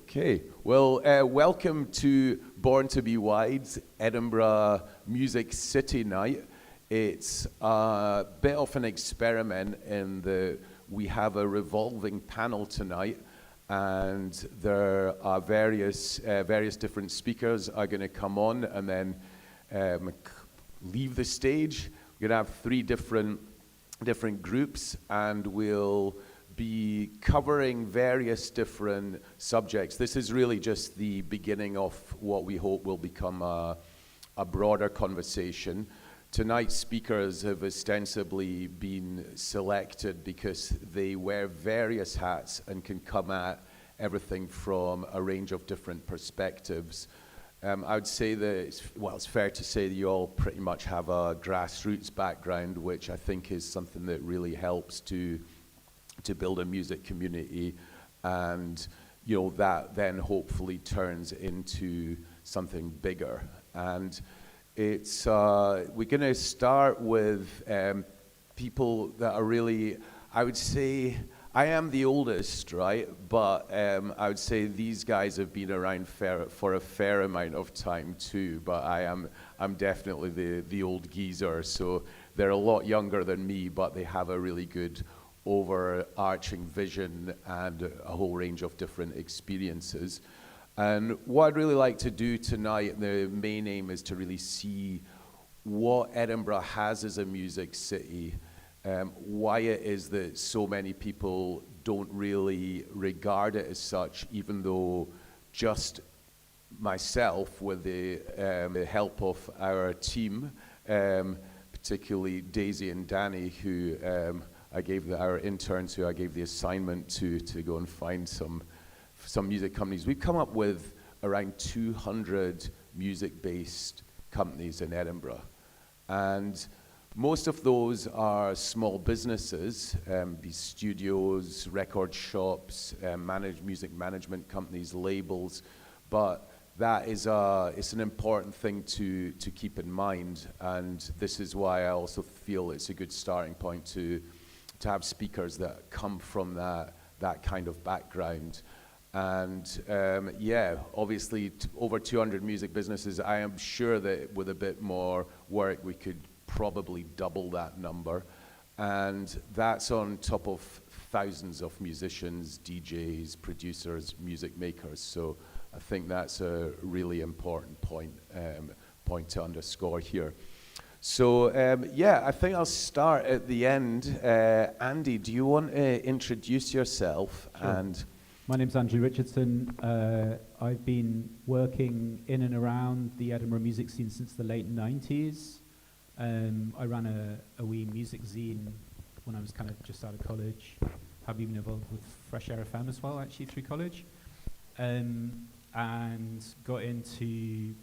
Okay, well, welcome to Born to Be Wide's Edinburgh Music City Night. It's a bit of an experiment in that we have a revolving panel tonight, and there are various different speakers are going to come on and then leave the stage. We're going to have three different groups, and we'll be covering various different subjects. This is really just the beginning of what we hope will become a broader conversation. Tonight's speakers have ostensibly been selected because they wear various hats and can come at everything from a range of different perspectives. I would say that it's fair to say that you all pretty much have a grassroots background, which I think is something that really helps to build a music community, and that then hopefully turns into something bigger. And it's we're going to start with people that are really, I would say, I am the oldest, right? But I would say these guys have been around for a fair amount of time too. But I'm definitely the old geezer. So they're a lot younger than me, but they have a really good overarching vision and a whole range of different experiences. And what I'd really like to do tonight, the main aim is to really see what Edinburgh has as a music city, why it is that so many people don't really regard it as such, even though just myself, with the help of our team, particularly Daisy and Danny, who our interns who I gave the assignment to go and find some music companies. We've come up with around 200 music-based companies in Edinburgh. And most of those are small businesses, these studios, record shops, music management companies, labels. But that is it's an important thing to keep in mind. And this is why I also feel it's a good starting point to have speakers that come from that kind of background. And obviously over 200 music businesses. I am sure that with a bit more work we could probably double that number. And that's on top of thousands of musicians, DJs, producers, music makers. So I think that's a really important point to underscore here. So, I think I'll start at the end. Andy, do you want to introduce yourself? Sure. And my name's Andrew Richardson. I've been working in and around the Edinburgh music scene since the late 90s. I ran a wee music zine when I was kind of just out of college. Have been involved with Fresh Air FM as well, actually, through college. And got into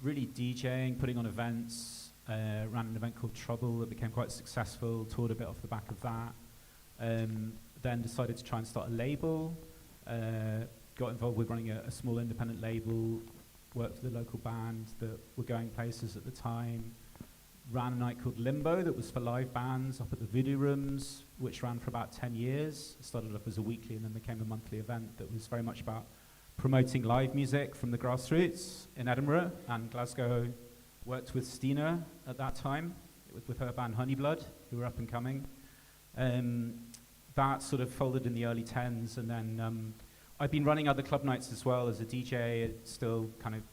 really DJing, putting on events. Ran an event called Trouble that became quite successful, toured a bit off the back of that. Then decided to try and start a label. Got involved with running a small independent label, worked with a local band that were going places at the time. Ran a night called Limbo that was for live bands up at the Voodoo Rooms, which ran for about 10 years. It started off as a weekly and then became a monthly event that was very much about promoting live music from the grassroots in Edinburgh and Glasgow. Worked with Stina at that time, with her band Honeyblood, who were up and coming. That sort of folded in the early 10s, and then I've been running other club nights as well as a DJ, still kind of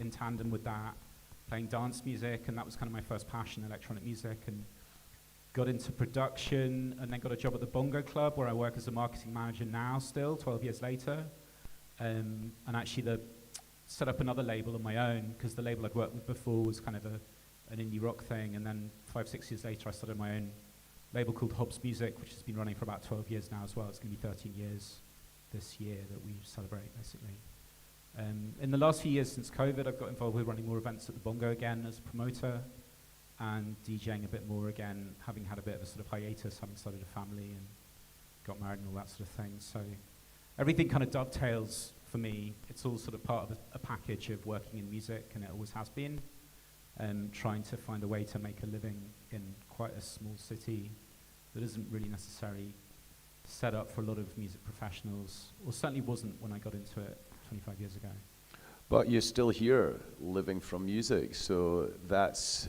in tandem with that, playing dance music, and that was kind of my first passion, electronic music, and got into production, and then got a job at the Bongo Club, where I work as a marketing manager now still, 12 years later. And actually set up another label on my own, because the label I'd worked with before was kind of an indie rock thing, and then 5-6 years later I started my own label called Hobbs Music, which has been running for about 12 years now as well. It's going to be 13 years this year that we celebrate, basically. In the last few years since COVID, I've got involved with running more events at the Bongo again as a promoter, and DJing a bit more again, having had a bit of a sort of hiatus, having started a family and got married and all that sort of thing. So everything kind of dovetails for me. It's all sort of part of a package of working in music, and it always has been, and trying to find a way to make a living in quite a small city that isn't really necessarily set up for a lot of music professionals, or certainly wasn't when I got into it 25 years ago. But you're still here, living from music, so that's...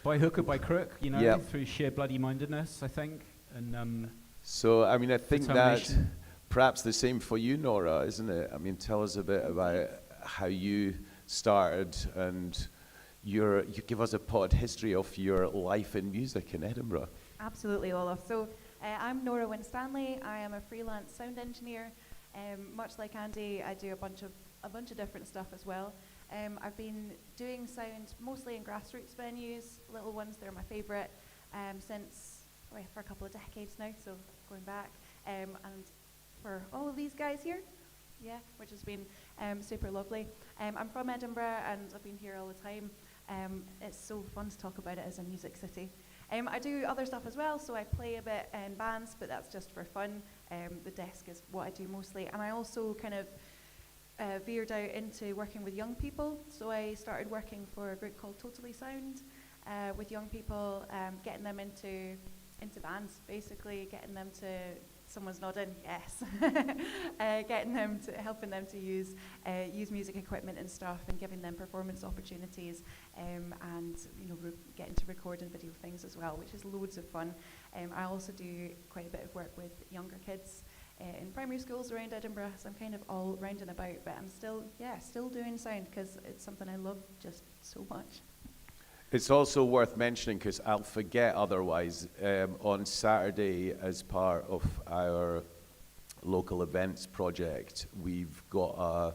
By hook or by crook, you know, Yep. through sheer bloody mindedness, I think. And So, I mean, I think that's determination. perhaps the same for you, Nora, isn't it? I mean, tell us a bit about how you started, and you give us a pod history of your life in music in Edinburgh. Absolutely, Olaf. So I'm Nora Winstanley. I am a freelance sound engineer. Much like Andy, I do a bunch of different stuff as well. I've been doing sound mostly in grassroots venues, little ones. They're my favourite for a couple of decades now. So going back, and for all of these guys here, yeah, which has been super lovely. I'm from Edinburgh, and I've been here all the time. It's so fun to talk about it as a music city. I do other stuff as well, so I play a bit in bands, but that's just for fun. The desk is what I do mostly. And I also kind of veered out into working with young people. So I started working for a group called Totally Sound with young people, getting them into bands, basically, getting them to... Someone's nodding, yes. Helping them to use music equipment and stuff, and giving them performance opportunities, and getting to record and video things as well, which is loads of fun. I also do quite a bit of work with younger kids in primary schools around Edinburgh, so I'm kind of all round and about, but I'm still doing sound because it's something I love just so much. It's also worth mentioning, because I'll forget otherwise, on Saturday, as part of our local events project, we've got a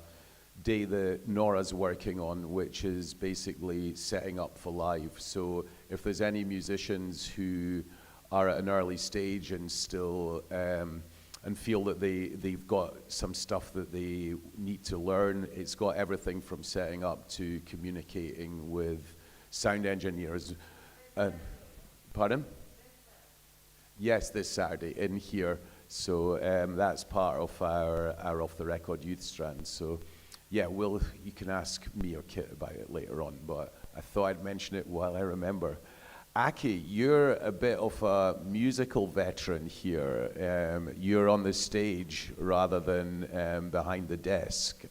day that Nora's working on, which is basically setting up for live. So if there's any musicians who are at an early stage and still and feel that they've got some stuff that they need to learn, it's got everything from setting up to communicating with sound engineers. Pardon? Yes, this Saturday in here. So that's part of our off the record youth strand. So yeah, you can ask me or Kit about it later on, but I thought I'd mention it while I remember. Aki, you're a bit of a musical veteran here. You're on the stage rather than behind the desk.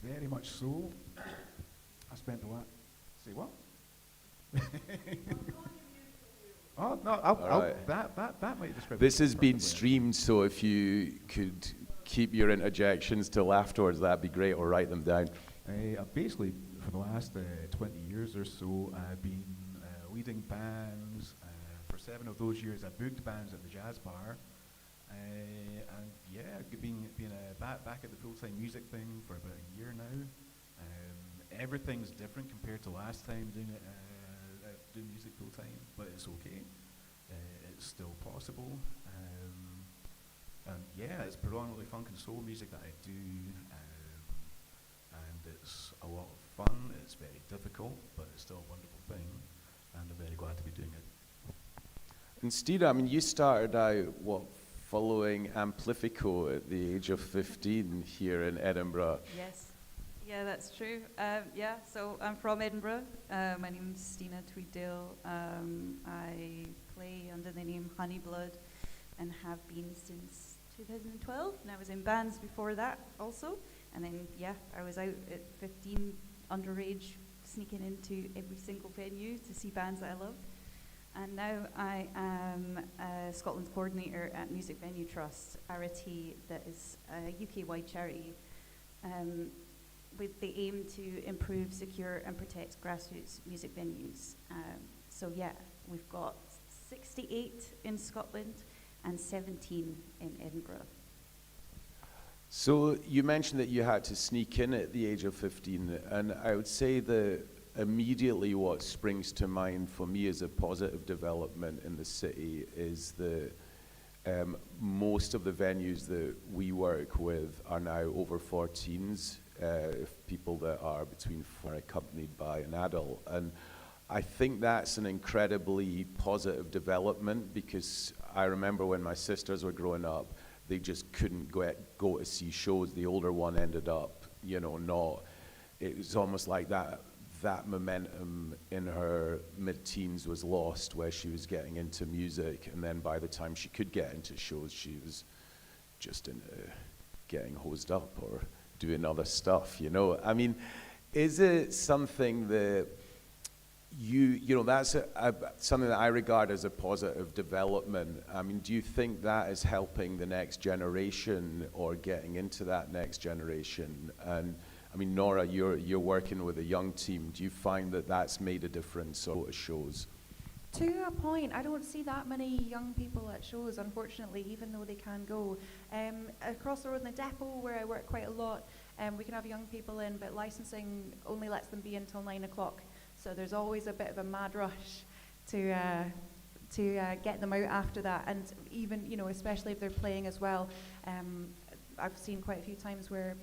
Very much so. I spent a lot. Say what? Oh no! Right. That might describe. This has been perfectly. streamed, so if you could keep your interjections till afterwards, that'd be great, or write them down. Basically, for the last 20 years or so, I've been leading bands. For 7 of those years, I booked bands at the jazz bar, and yeah, being back at the full-time music thing for about a year now. Everything's different compared to last time doing music full time, but it's okay. It's still possible. And yeah, it's predominantly funk and soul music that I do, and it's a lot of fun. It's very difficult, but it's still a wonderful thing, and I'm very glad to be doing it. And Stina, I mean, you started out, following Amplifico at the age of 15 here in Edinburgh. Yes. Yeah, that's true. So I'm from Edinburgh. My name's Stina Tweeddale. I play under the name Honeyblood and have been since 2012. And I was in bands before that also. And then, I was out at 15, underage, sneaking into every single venue to see bands that I love. And now I am a Scotland coordinator at Music Venue Trust, RT, that is a UK-wide charity. With the aim to improve, secure and protect grassroots music venues. We've got 68 in Scotland and 17 in Edinburgh. So you mentioned that you had to sneak in at the age of 15, and I would say that immediately what springs to mind for me as a positive development in the city is that most of the venues that we work with are now over 14s. People that are between 4 accompanied by an adult. And I think that's an incredibly positive development, because I remember when my sisters were growing up, they just couldn't go to see shows. The older one ended up, not. It was almost like that that momentum in her mid-teens was lost, where she was getting into music, and then by the time she could get into shows, she was just into getting hosed up or doing other stuff, you know? I mean, is it something that you know, that's something that I regard as a positive development. I mean, do you think that is helping the next generation or getting into that next generation? And I mean, Nora, you're working with a young team. Do you find that that's made a difference or it shows? To a point, I don't see that many young people at shows, unfortunately, even though they can go. Across the road in the depot, where I work quite a lot, we can have young people in, but licensing only lets them be until 9 o'clock. So there's always a bit of a mad rush to get them out after that. And even, you know, especially if they're playing as well, I've seen quite a few times where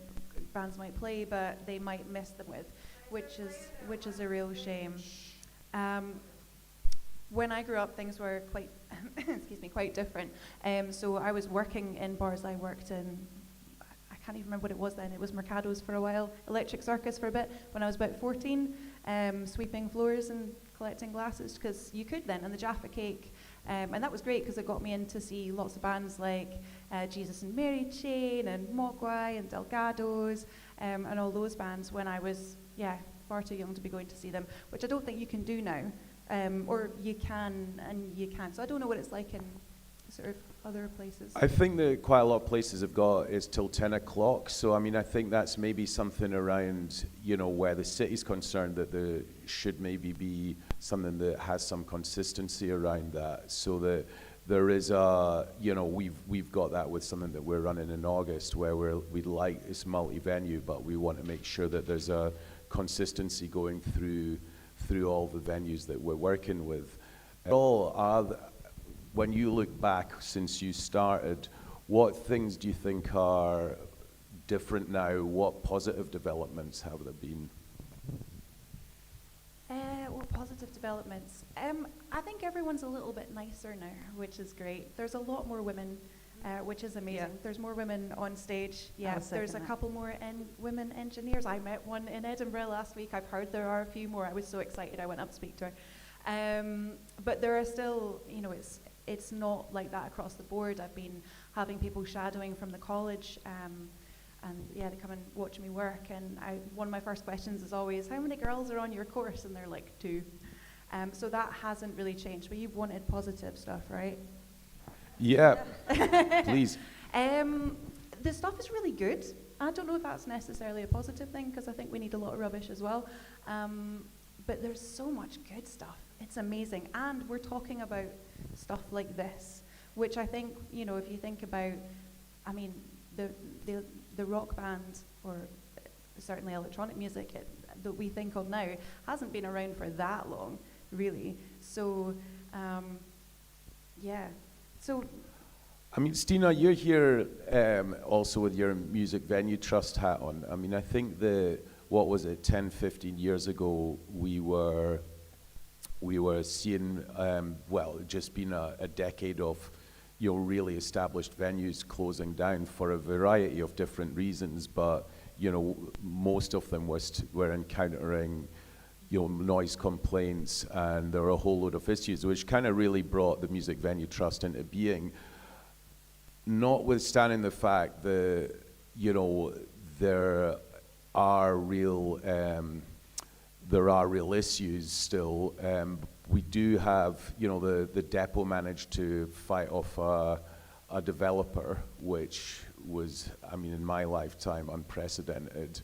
bands might play, but they might miss them which is a real shame. When I grew up, things were quite, quite different. So I was working in bars. I worked in, I can't even remember what it was then. It was Mercado's for a while, Electric Circus for a bit, when I was about 14, sweeping floors and collecting glasses, because you could then, and the Jaffa Cake. And that was great, because it got me in to see lots of bands like Jesus and Mary Chain, and Mogwai, and Delgados, and all those bands when I was, far too young to be going to see them, which I don't think you can do now. Or you can and you can't. So I don't know what it's like in sort of other places. I think that quite a lot of places have got is till 10 o'clock. So I mean, I think that's maybe something around, you know, where the city's concerned, that there should maybe be something that has some consistency around that, so that there is a, you know, we've got that with something that we're running in August, where we'd like, it's multi-venue, but we want to make sure that there's a consistency going through all the venues that we're working with. When you look back since you started, what things do you think are different now? What positive developments have there been? What positive developments? I think everyone's a little bit nicer now, which is great. There's a lot more women, which is amazing. Yeah. There's more women on stage. I'll There's a second that. couple more women engineers. I met one in Edinburgh last week. I've heard there are a few more. I was so excited. I went up to speak to her. But there are still, you know, it's not like that across the board. I've been having people shadowing from the college, and they come and watch me work. And one of my first questions is always, how many girls are on your course? And they're like 2. So that hasn't really changed. But you've wanted positive stuff, right? Yeah, please. The stuff is really good. I don't know if that's necessarily a positive thing, because I think we need a lot of rubbish as well. But there's so much good stuff. It's amazing. And we're talking about stuff like this, which I think, you know, if you think about, I mean, the rock band, or certainly electronic music that we think of now, hasn't been around for that long, really. So, So, I mean, Stina, you're here also with your music venue trust hat on. I mean, I think what was it, 10, 15 years ago, we were seeing, just been a decade of, you know, really established venues closing down for a variety of different reasons, but, you know, most of them were encountering, you know, noise complaints, and there were a whole load of issues, which kind of really brought the Music Venue Trust into being. Notwithstanding the fact that, you know, there are real issues still. We do have, you know, the depot managed to fight off a developer, which was, I mean, in my lifetime, unprecedented.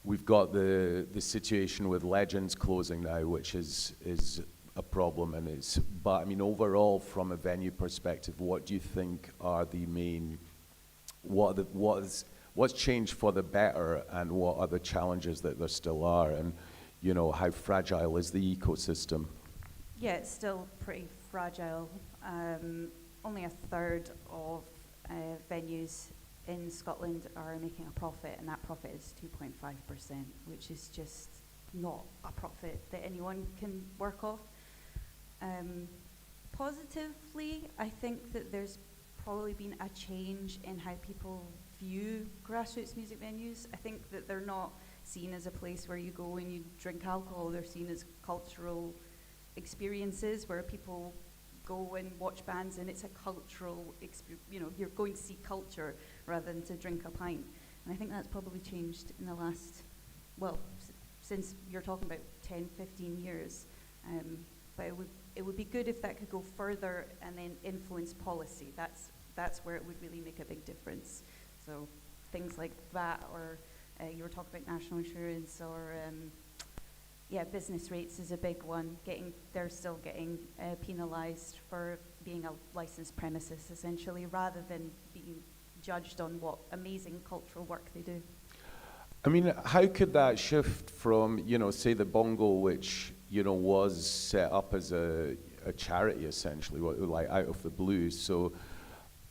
We've got the situation with Legends closing now, which is a problem, but I mean, overall, from a venue perspective, what do you think are the main, what's changed for the better, and what are the challenges that there still are, and, you know, how fragile is the ecosystem? Yeah, it's still pretty fragile. Only a third of venues in Scotland are making a profit, and that profit is 2.5%, which is just not a profit that anyone can work off. Positively, I think that there's probably been a change in how people view grassroots music venues. I think that they're not seen as a place where you go and you drink alcohol. They're seen as cultural experiences where people go and watch bands, and it's a cultural you're going to see culture rather than to drink a pint. And I think that's probably changed in the last, since you're talking about 10, 15 years. But it would be good if that could go further and then influence policy. That's where it would really make a big difference. So things like that, or you were talking about national insurance, or business rates is a big one. They're still getting penalised for being a licensed premises, essentially, rather than being judged on what amazing cultural work they do. I mean, how could that shift from, say the Bongo, which, was set up as a charity, essentially, like out of the blue. So,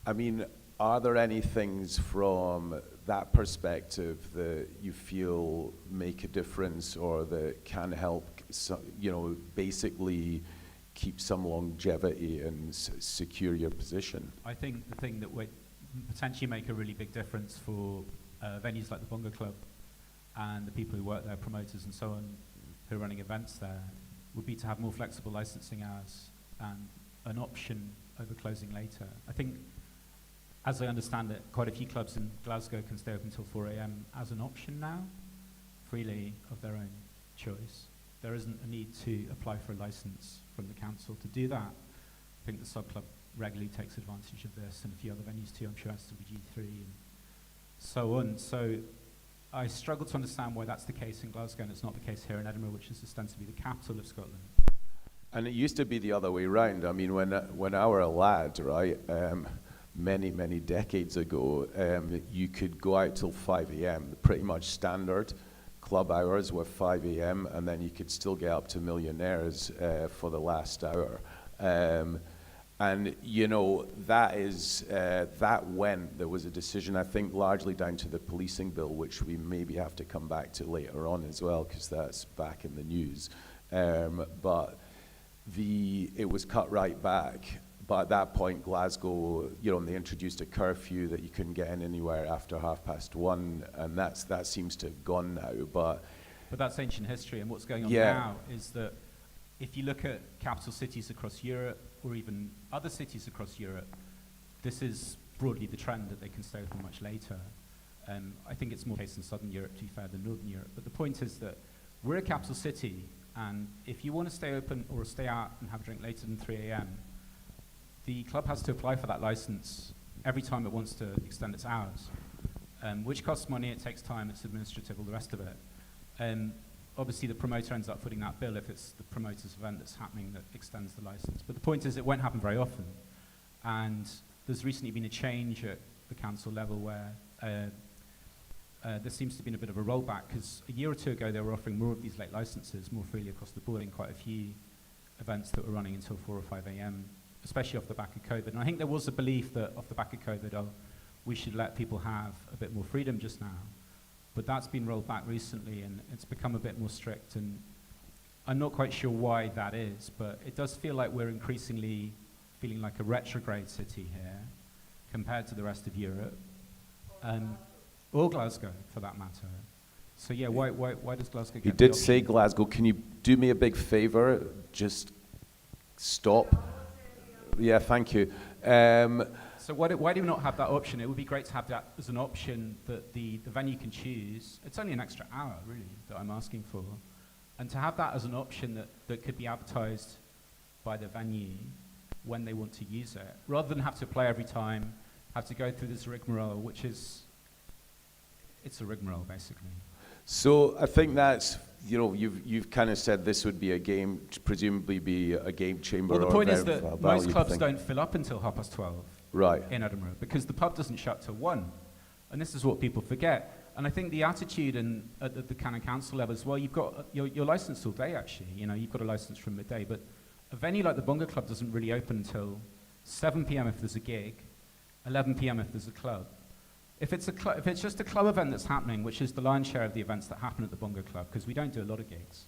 I mean, are there any things from that perspective that you feel make a difference, or that can help, basically keep some longevity and secure your position? I think the thing that would potentially make a really big difference for venues like the Bongo Club and the people who work there, promoters and so on, who are running events there, would be to have more flexible licensing hours and an option over closing later. I think, as I understand it, quite a few clubs in Glasgow can stay open until 4 a.m. as an option now, freely of their own choice. There isn't a need to apply for a license from the council to do that. I think the sub-club regularly takes advantage of this, and a few other venues too, I'm sure SWG3 and so on. So I struggle to understand why that's the case in Glasgow, and it's not the case here in Edinburgh, which is ostensibly the capital of Scotland. And it used to be the other way around. I mean, when I were a lad, right, many decades ago, you could go out till 5 a.m. Pretty much standard club hours were 5 a.m. and then you could still get up to millionaires for the last hour. And that went. There was a decision, I think, largely down to the policing bill, which we maybe have to come back to later on as well, because that's back in the news. But it was cut right back. But at that point, Glasgow, they introduced a curfew that you couldn't get in anywhere after 1:30, and that seems to have gone now. But that's ancient history, and what's going on now is that if you look at capital cities across Europe, or even other cities across Europe, this is broadly the trend, that they can stay open much later. I think it's more the case in Southern Europe, to be fair, than Northern Europe. But the point is that we're a capital city, and if you want to stay open or stay out and have a drink later than 3 a.m., the club has to apply for that license every time it wants to extend its hours, which costs money, it takes time, it's administrative, all the rest of it. Obviously, the promoter ends up footing that bill if it's the promoter's event that's happening that extends the license. But the point is, it won't happen very often. And there's recently been a change at the council level where there seems to have been a bit of a rollback, because a year or two ago they were offering more of these late licenses more freely across the board in quite a few events that were running until 4 or 5 a.m., especially off the back of COVID. And I think there was a belief that off the back of COVID, we should let people have a bit more freedom just now. But that's been rolled back recently, and it's become a bit more strict, and I'm not quite sure why that is, but it does feel like we're increasingly feeling like a retrograde city here compared to the rest of Europe, or Glasgow for that matter. So yeah, why does Glasgow get You did say Glasgow. Can you do me a big favor? Just stop. Yeah, thank you. So why do we not have that option? It would be great to have that as an option that the venue can choose. It's only an extra hour, really, that I'm asking for. And to have that as an option that could be advertised by the venue when they want to use it, rather than have to play every time, have to go through this rigmarole, it's a rigmarole, basically. So I think that's, you've kind of said this would be presumably be a game chamber. Well, the point is that most clubs don't fill up until 12:30. Right. In Edinburgh, because the pub doesn't shut till 1. And this is what people forget. And I think the attitude at the kind of council level is, well, you've got you're licensed all day, actually. You've got a license from midday. But a venue like the Bongo Club doesn't really open until 7 p.m. if there's a gig, 11 p.m. if there's a club. If it's just a club event that's happening, which is the lion's share of the events that happen at the Bongo Club, because we don't do a lot of gigs,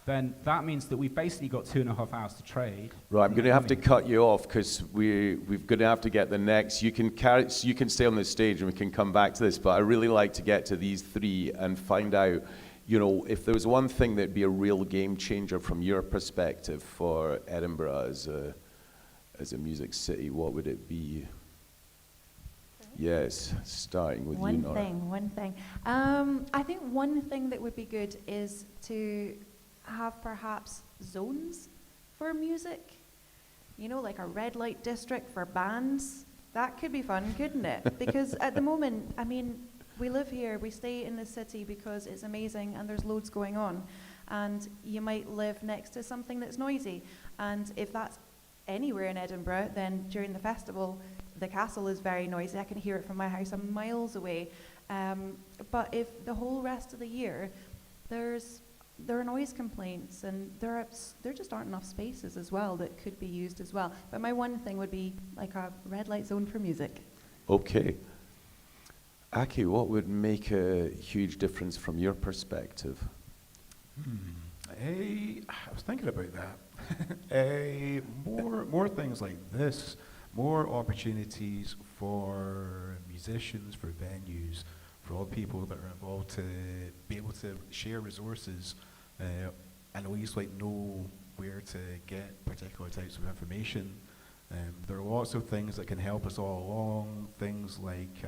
then that means that we've basically got 2.5 hours to trade. Right, I'm going to have to cut you off because we've going to have to get the next. You can stay on the stage and we can come back to this, but I really like to get to these three and find out, if there was one thing that'd be a real game changer from your perspective for Edinburgh as a music city, what would it be? Yes, starting with you, Nora. One thing. I think one thing that would be good is to have perhaps zones for music. Like a red light district for bands. That could be fun, couldn't it? Because at the moment, we live here, we stay in the city because it's amazing and there's loads going on. And you might live next to something that's noisy. And if that's anywhere in Edinburgh, then during the festival, the castle is very noisy. I can hear it from my house. I'm miles away. But if the whole rest of the year, there are noise complaints and there just aren't enough spaces as well that could be used as well. But my one thing would be like a red light zone for music. Okay. Aki, what would make a huge difference from your perspective? I was thinking about that. More things like this, more opportunities for musicians, for venues, for all people that are involved to be able to share resources and always know where to get particular types of information. There are lots of things that can help us all along, things like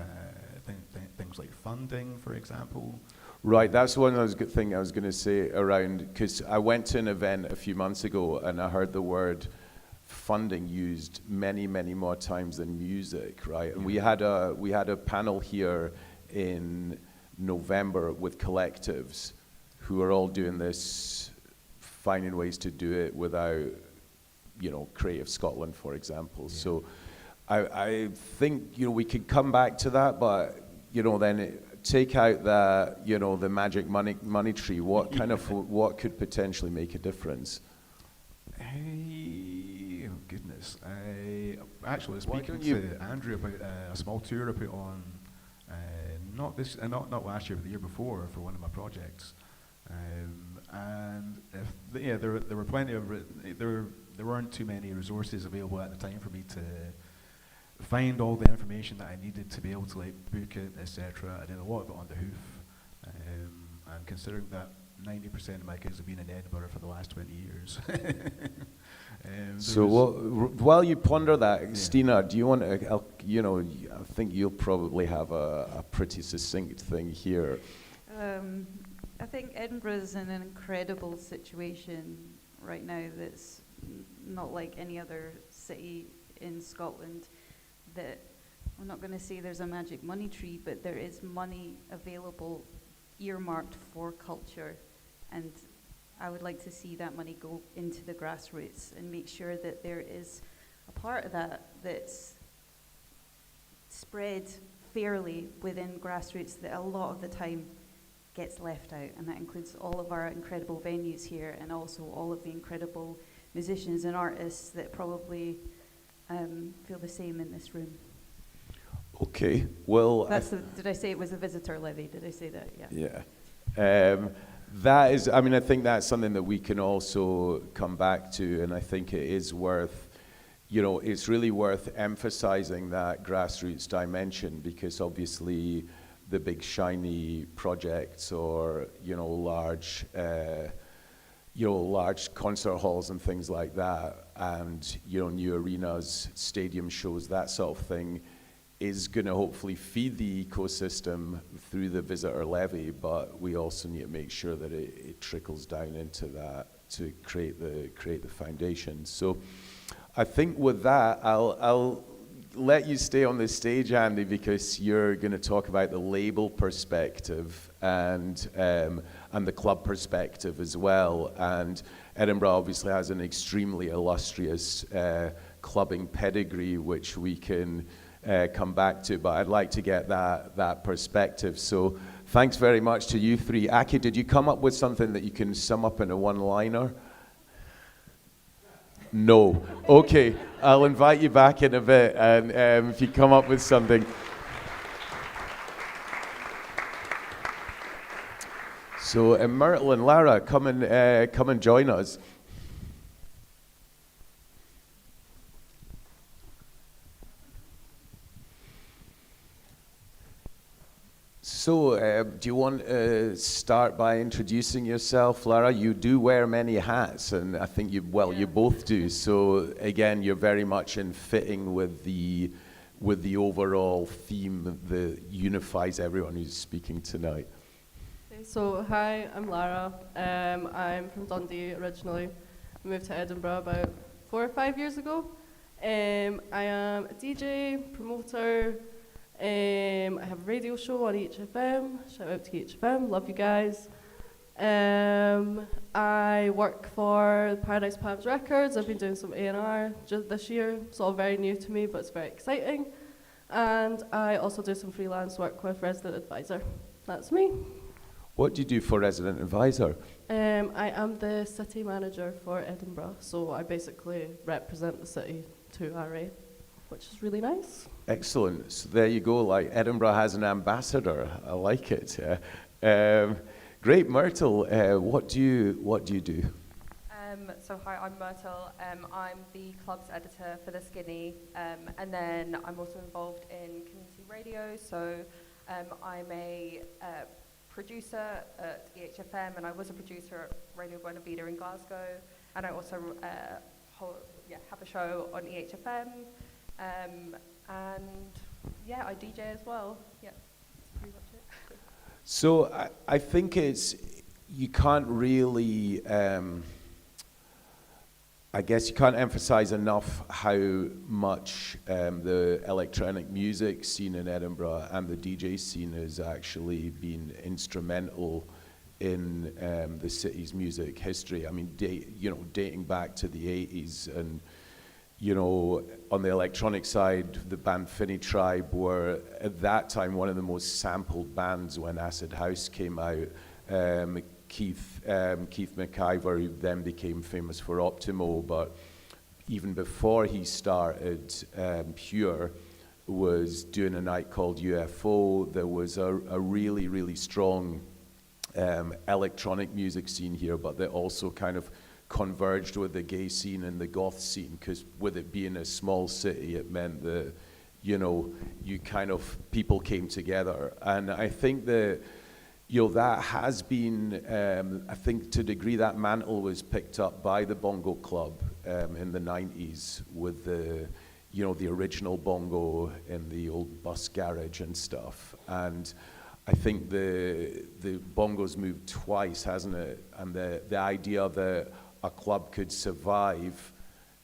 funding, for example. Right, that's one good thing I was going to say around, because I went to an event a few months ago and I heard the word funding used many, many more times than music, right? And we had a panel here in November with collectives who are all doing this, finding ways to do it without, Creative Scotland, for example. Yeah. So I think, we could come back to that, but, then take out the magic money tree. What kind of, what could potentially make a difference? Hey, oh goodness. I actually was speaking to Andrew about a small tour I put on, not last year, but the year before for one of my projects. And there were plenty of there weren't too many resources available at the time for me to find all the information that I needed to be able to book it, etc. I did a lot of it on the hoof, and considering that 90% of my gigs have been in Edinburgh for the last 20 years. So while you ponder that, Stina, do you want to? I think you'll probably have a pretty succinct thing here. I think Edinburgh is in an incredible situation right now that's not like any other city in Scotland. That I'm not going to say there's a magic money tree, but there is money available earmarked for culture, and I would like to see that money go into the grassroots and make sure that there is a part of that that's spread fairly within grassroots that a lot of the time gets left out, and that includes all of our incredible venues here and also all of the incredible musicians and artists that probably feel the same in this room. Okay, well... did I say it was a visitor levy? Did I say that? Yeah. Yeah. That is, I think that's something that we can also come back to, and I think it is worth, it's really worth emphasizing that grassroots dimension, because obviously the big shiny projects or, large concert halls and things like that, and, new arenas, stadium shows, that sort of thing, is going to hopefully feed the ecosystem through the visitor levy, but we also need to make sure that it trickles down into that to create the foundation. So I think with that, I'll let you stay on the stage, Andy, because you're going to talk about the label perspective and the club perspective as well. And Edinburgh obviously has an extremely illustrious clubbing pedigree, which we can come back to, but I'd like to get that perspective. So thanks very much to you three. Aki, did you come up with something that you can sum up in a one-liner? No. Okay, I'll invite you back in a bit, and if you come up with something. So Myrtle and Lara, come and join us. So, do you want to start by introducing yourself, Lara? You do wear many hats, and I think you both do. So, again, you're very much in fitting with the overall theme that unifies everyone who's speaking tonight. Okay, so, hi, I'm Lara. I'm from Dundee originally. I moved to Edinburgh about 4 or 5 years ago. I am a DJ, promoter. I have a radio show on EHFM. Shout out to EHFM, love you guys. I work for Paradise Palms Records. I've been doing some A&R just this year. It's all very new to me, but it's very exciting. And I also do some freelance work with Resident Advisor. That's me. What do you do for Resident Advisor? I am the city manager for Edinburgh, so I basically represent the city to RA, which is really nice. Excellent. So there you go. Like Edinburgh has an ambassador. I like it. Great, Myrtle. What do you do? So hi, I'm Myrtle. I'm the club's editor for the Skinny, and then I'm also involved in community radio. So I'm a producer at EHFM, and I was a producer at Radio Buena Vida in Glasgow, and I also have a show on EHFM. And yeah, I DJ as well. Yeah, that's pretty much it. So I think you can't really, I guess you can't emphasize enough how much the electronic music scene in Edinburgh and the DJ scene has actually been instrumental in the city's music history. I mean, dating back to the 80s, and on the electronic side, the band Finney Tribe were, at that time, one of the most sampled bands when Acid House came out. Keith McIver, who then became famous for Optimo, but even before he started Pure, was doing a night called UFO. There was a really, really strong electronic music scene here, but that also kind of converged with the gay scene and the goth scene, because with it being a small city, it meant that people came together. And I think that that has been, I think to a degree, that mantle was picked up by the Bongo Club in the 90s with the original bongo in the old bus garage and stuff. And I think the bongo's moved twice, hasn't it? And the idea that a club could survive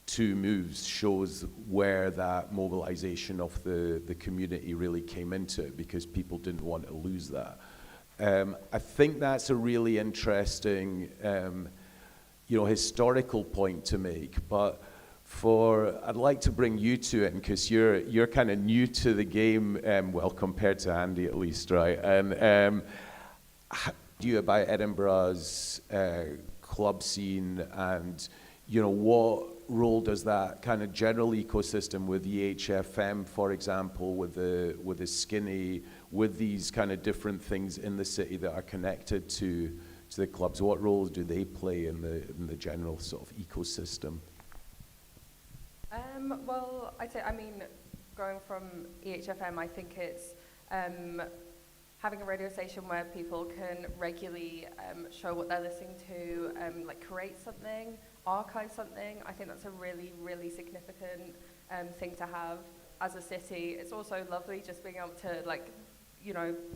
2 moves shows where that mobilization of the community really came into it, because people didn't want to lose that. I think that's a really interesting, historical point to make. But I'd like to bring you two in, because you're kind of new to the game, well, compared to Andy at least, right? And about Edinburgh's club scene, and what role does that kind of general ecosystem with the EHFM, for example, with the Skinny, with these kind of different things in the city that are connected to the clubs, what roles do they play in the general sort of ecosystem? Well, going from EHFM, I think it's having a radio station where people can regularly show what they're listening to, create something, archive something. I think that's a really, really significant thing to have as a city. It's also lovely just being able to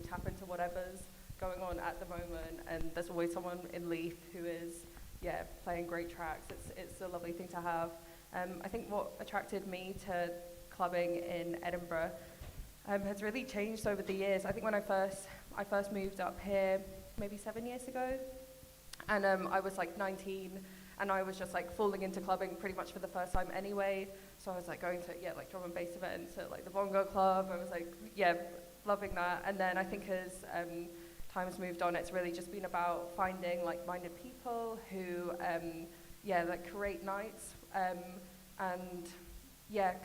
tap into whatever's going on at the moment, and there's always someone in Leith who is playing great tracks. It's a lovely thing to have. I think what attracted me to clubbing in Edinburgh has really changed over the years. I think when I first moved up here maybe 7 years ago, and I was 19, and I was just falling into clubbing pretty much for the first time anyway. So I was going to drum and bass events at the Bongo Club. I was loving that. And then I think as time's moved on, it's really just been about finding like-minded people who create nights and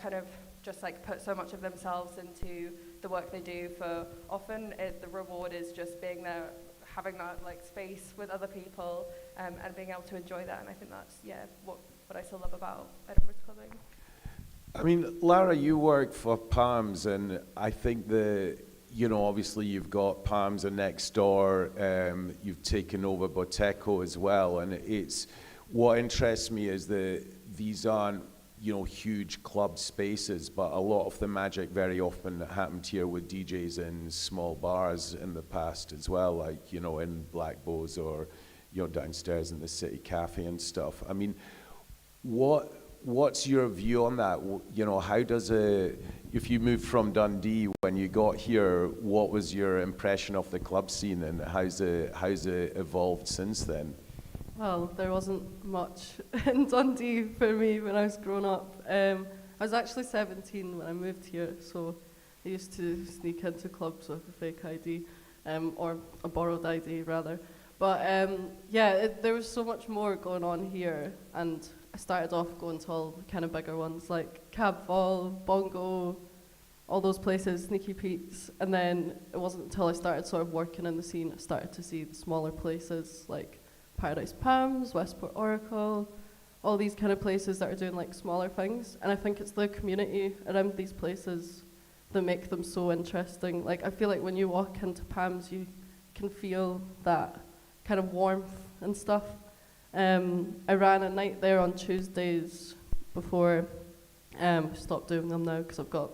kind of just put so much of themselves into the work they do. For often the reward is just being there, having that like space with other people and being able to enjoy that. And I think that's what I still love about Edinburgh's clubbing. I mean, Lara, you work for Palms, and I think obviously you've got Palms and next door, you've taken over Boteco as well, and what interests me is that these aren't, huge club spaces, but a lot of the magic very often happened here with DJs in small bars in the past as well, like, in Black Bows or, downstairs in the City Cafe and stuff. I mean, what's your view on that? How does if you moved from Dundee when you got here, what was your impression of the club scene, and how's it evolved since then? Well, there wasn't much in Dundee for me when I was growing up. I was actually 17 when I moved here, so I used to sneak into clubs with a fake ID, or a borrowed ID rather. But there was so much more going on here, and I started off going to all the kind of bigger ones like Cab Fall, Bongo, all those places, Sneaky Pete's, and then it wasn't until I started sort of working in the scene I started to see the smaller places like Paradise Palms, Westport Oracle, all these kind of places that are doing like smaller things. And I think it's the community around these places that make them so interesting. Like, I feel like when you walk into Palms, you can feel that kind of warmth and stuff. I ran a night there on Tuesdays before stopped doing them now because I've got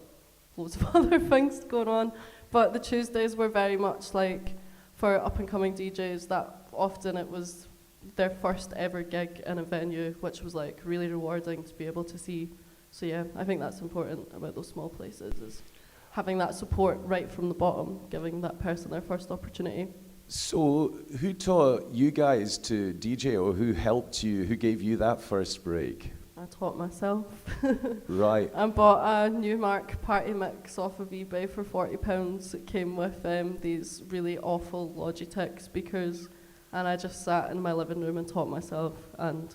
loads of other things going on. But the Tuesdays were very much like for up and coming DJs that often it was their first ever gig in a venue, which was like really rewarding to be able to see. So yeah, I think that's important about those small places, is having that support right from the bottom, giving that person their first opportunity. So who taught you guys to DJ, or who helped you, who gave you that first break? I taught myself. Right. I bought a Newmark party mix off of eBay for £40. It came with these really awful Logitech speakers, and I just sat in my living room and taught myself, and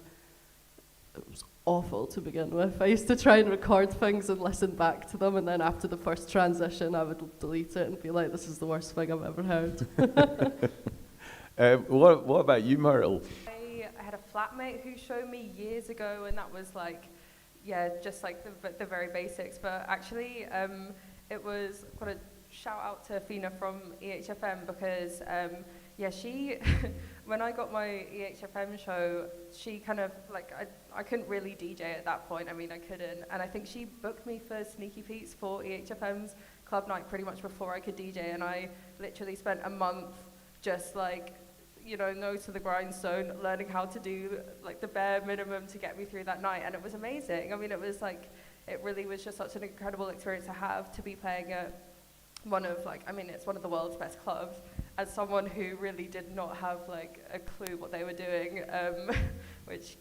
it was awful to begin with. I used to try and record things and listen back to them, and then after the first transition I would delete it and be like, this is the worst thing I've ever heard. What about you, Myrtle? I had a flatmate who showed me years ago, and that was like, just like the very basics. But actually, it was quite a shout out to Fina from EHFM because, she, when I got my EHFM show, she kind of like, I couldn't really DJ at that point. I mean, I couldn't, and I think she booked me for Sneaky Pete's for EHFM's club night pretty much before I could DJ, and I literally spent a month just like, nose to the grindstone, learning how to do like the bare minimum to get me through that night, and it was amazing. I mean, it was like, it really was just such an incredible experience to have, to be playing at one of it's one of the world's best clubs, as someone who really did not have like a clue what they were doing, which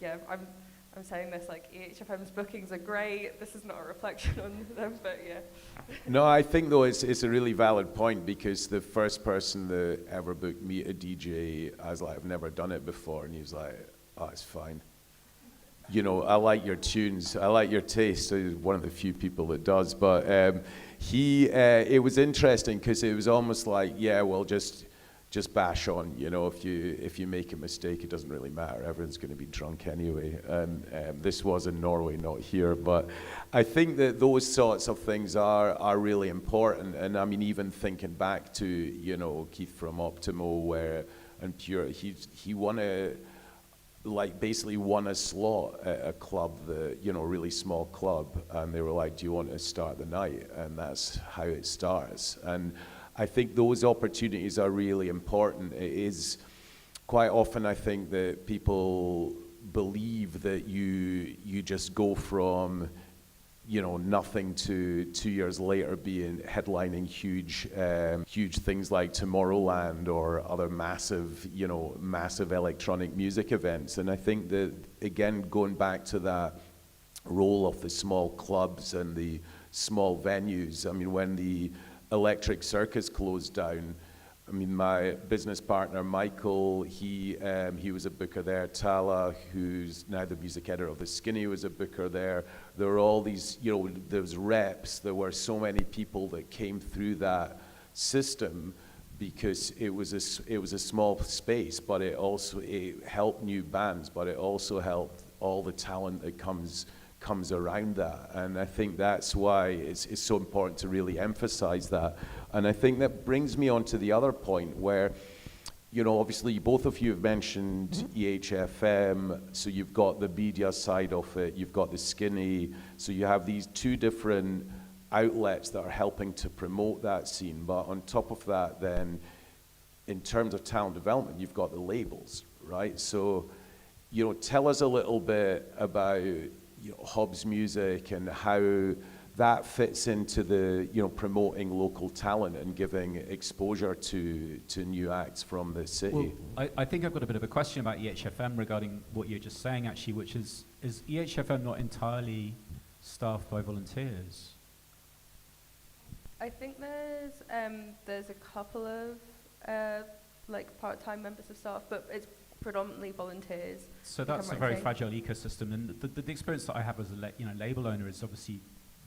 I'm saying this like EHFM's bookings are great. This is not a reflection on them, but yeah. No, I think though it's a really valid point, because the first person that ever booked me a DJ, I was like, I've never done it before, and he was like, oh, it's fine. I like your tunes, I like your taste. So he's one of the few people that does, but it was interesting because it was almost like, just bash on, if you make a mistake, it doesn't really matter. Everyone's going to be drunk anyway. And this was in Norway, not here. But I think that those sorts of things are really important. And I mean, even thinking back to, Keith from Optimo and Pure, he won basically won a slot at a club, really small club. And they were like, do you want to start the night? And that's how it starts. And I think those opportunities are really important. It is quite often, I think, that people believe that you just go from, nothing to 2 years later being headlining huge things like Tomorrowland or other massive electronic music events. And I think that, again, going back to that role of the small clubs and the small venues, I mean, when the Electric Circus closed down, I mean, my business partner, Michael, he was a booker there. Tala, who's now the music editor of The Skinny, was a booker there. There were all these, there was reps. There were so many people that came through that system. because it was a small space, but it helped new bands, but it also helped all the talent that comes around that. And I think that's why it's so important to really emphasize that. And I think that brings me on to the other point where, you know, obviously both of you have mentioned EHFM, so you've got the media side of it, you've got the skinny, so you have these two different outlets that are helping to promote that scene. But on top of that, then, in terms of talent development, you've got the labels, right? So, you know, tell us a little bit about, you know, Hobbs Music and how that fits into the, you know, promoting local talent and giving exposure to new acts from the city. Well, I think I've got a bit of a question about EHFM regarding what you're just saying, actually, which is EHFM not entirely staffed by volunteers? I think there's a couple of like part-time members of staff, but it's predominantly volunteers. So that's a very fragile ecosystem, and the experience that I have as a label owner is obviously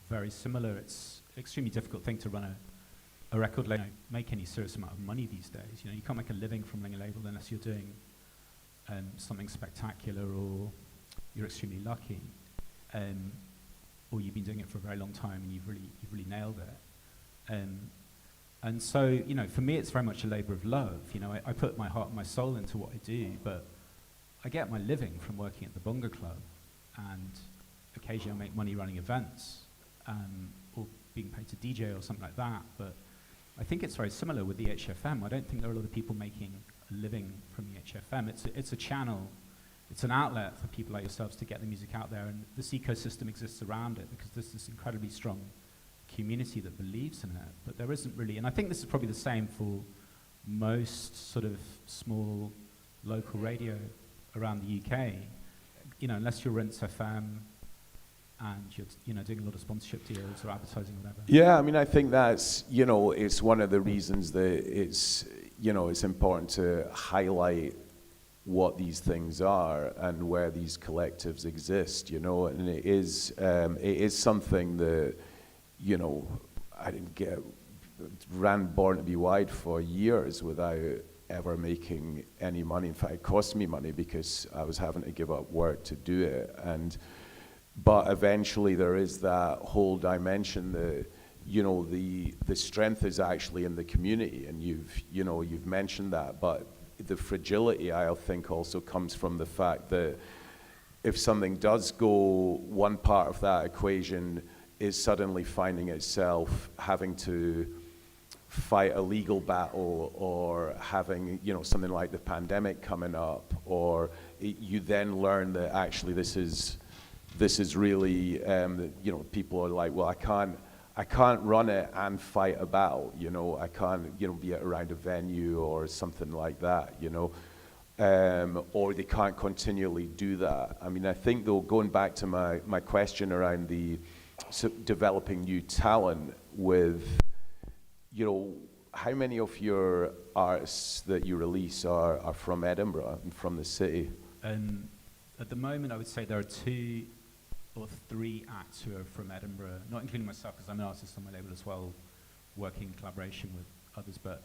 very similar. It's an extremely difficult thing to run a record label, make any serious amount of money these days. You know, you can't make a living from running a label unless you're doing something spectacular, or you're extremely lucky, or you've been doing it for a very long time and you've really nailed it. And so, you know, for me, it's very much a labor of love. You know, I put my heart and my soul into what I do, but I get my living from working at the Bongo Club, and occasionally I make money running events, or being paid to DJ or something like that. But I think it's very similar with the HFM. I don't think there are a lot of people making a living from the HFM. It's a channel, it's an outlet for people like yourselves to get the music out there, and this ecosystem exists around it because there's this incredibly strong community that believes in it. But there isn't really, and I think this is probably the same for most sort of small local radio around the UK. You know, unless you're Rinse FM and you're, you know, doing a lot of sponsorship deals or advertising or whatever. Yeah, I mean, I think that's, you know, it's one of the reasons that it's, you know, it's important to highlight what these things are and where these collectives exist, you know, and it is something that, you know, ran Born to Be Wide for years without ever making any money. In fact, it cost me money because I was having to give up work to do it. But eventually there is that whole dimension that, you know, the strength is actually in the community, and you've mentioned that, but the fragility, I think, also comes from the fact that if something does go, one part of that equation is suddenly finding itself having to fight a legal battle, or having, you know, something like the pandemic coming up, or you then learn that actually this is really, you know, people are like, well, I can't run it and fight a battle, you know, I can't, you know, be around a venue or something like that, you know, or they can't continually do that. I mean, I think, though, going back to my question around developing new talent with, you know, how many of your artists that you release are from Edinburgh and from the city? At the moment, I would say there are 2 or 3 acts who are from Edinburgh, not including myself, because I'm an artist on my label as well, working in collaboration with others, but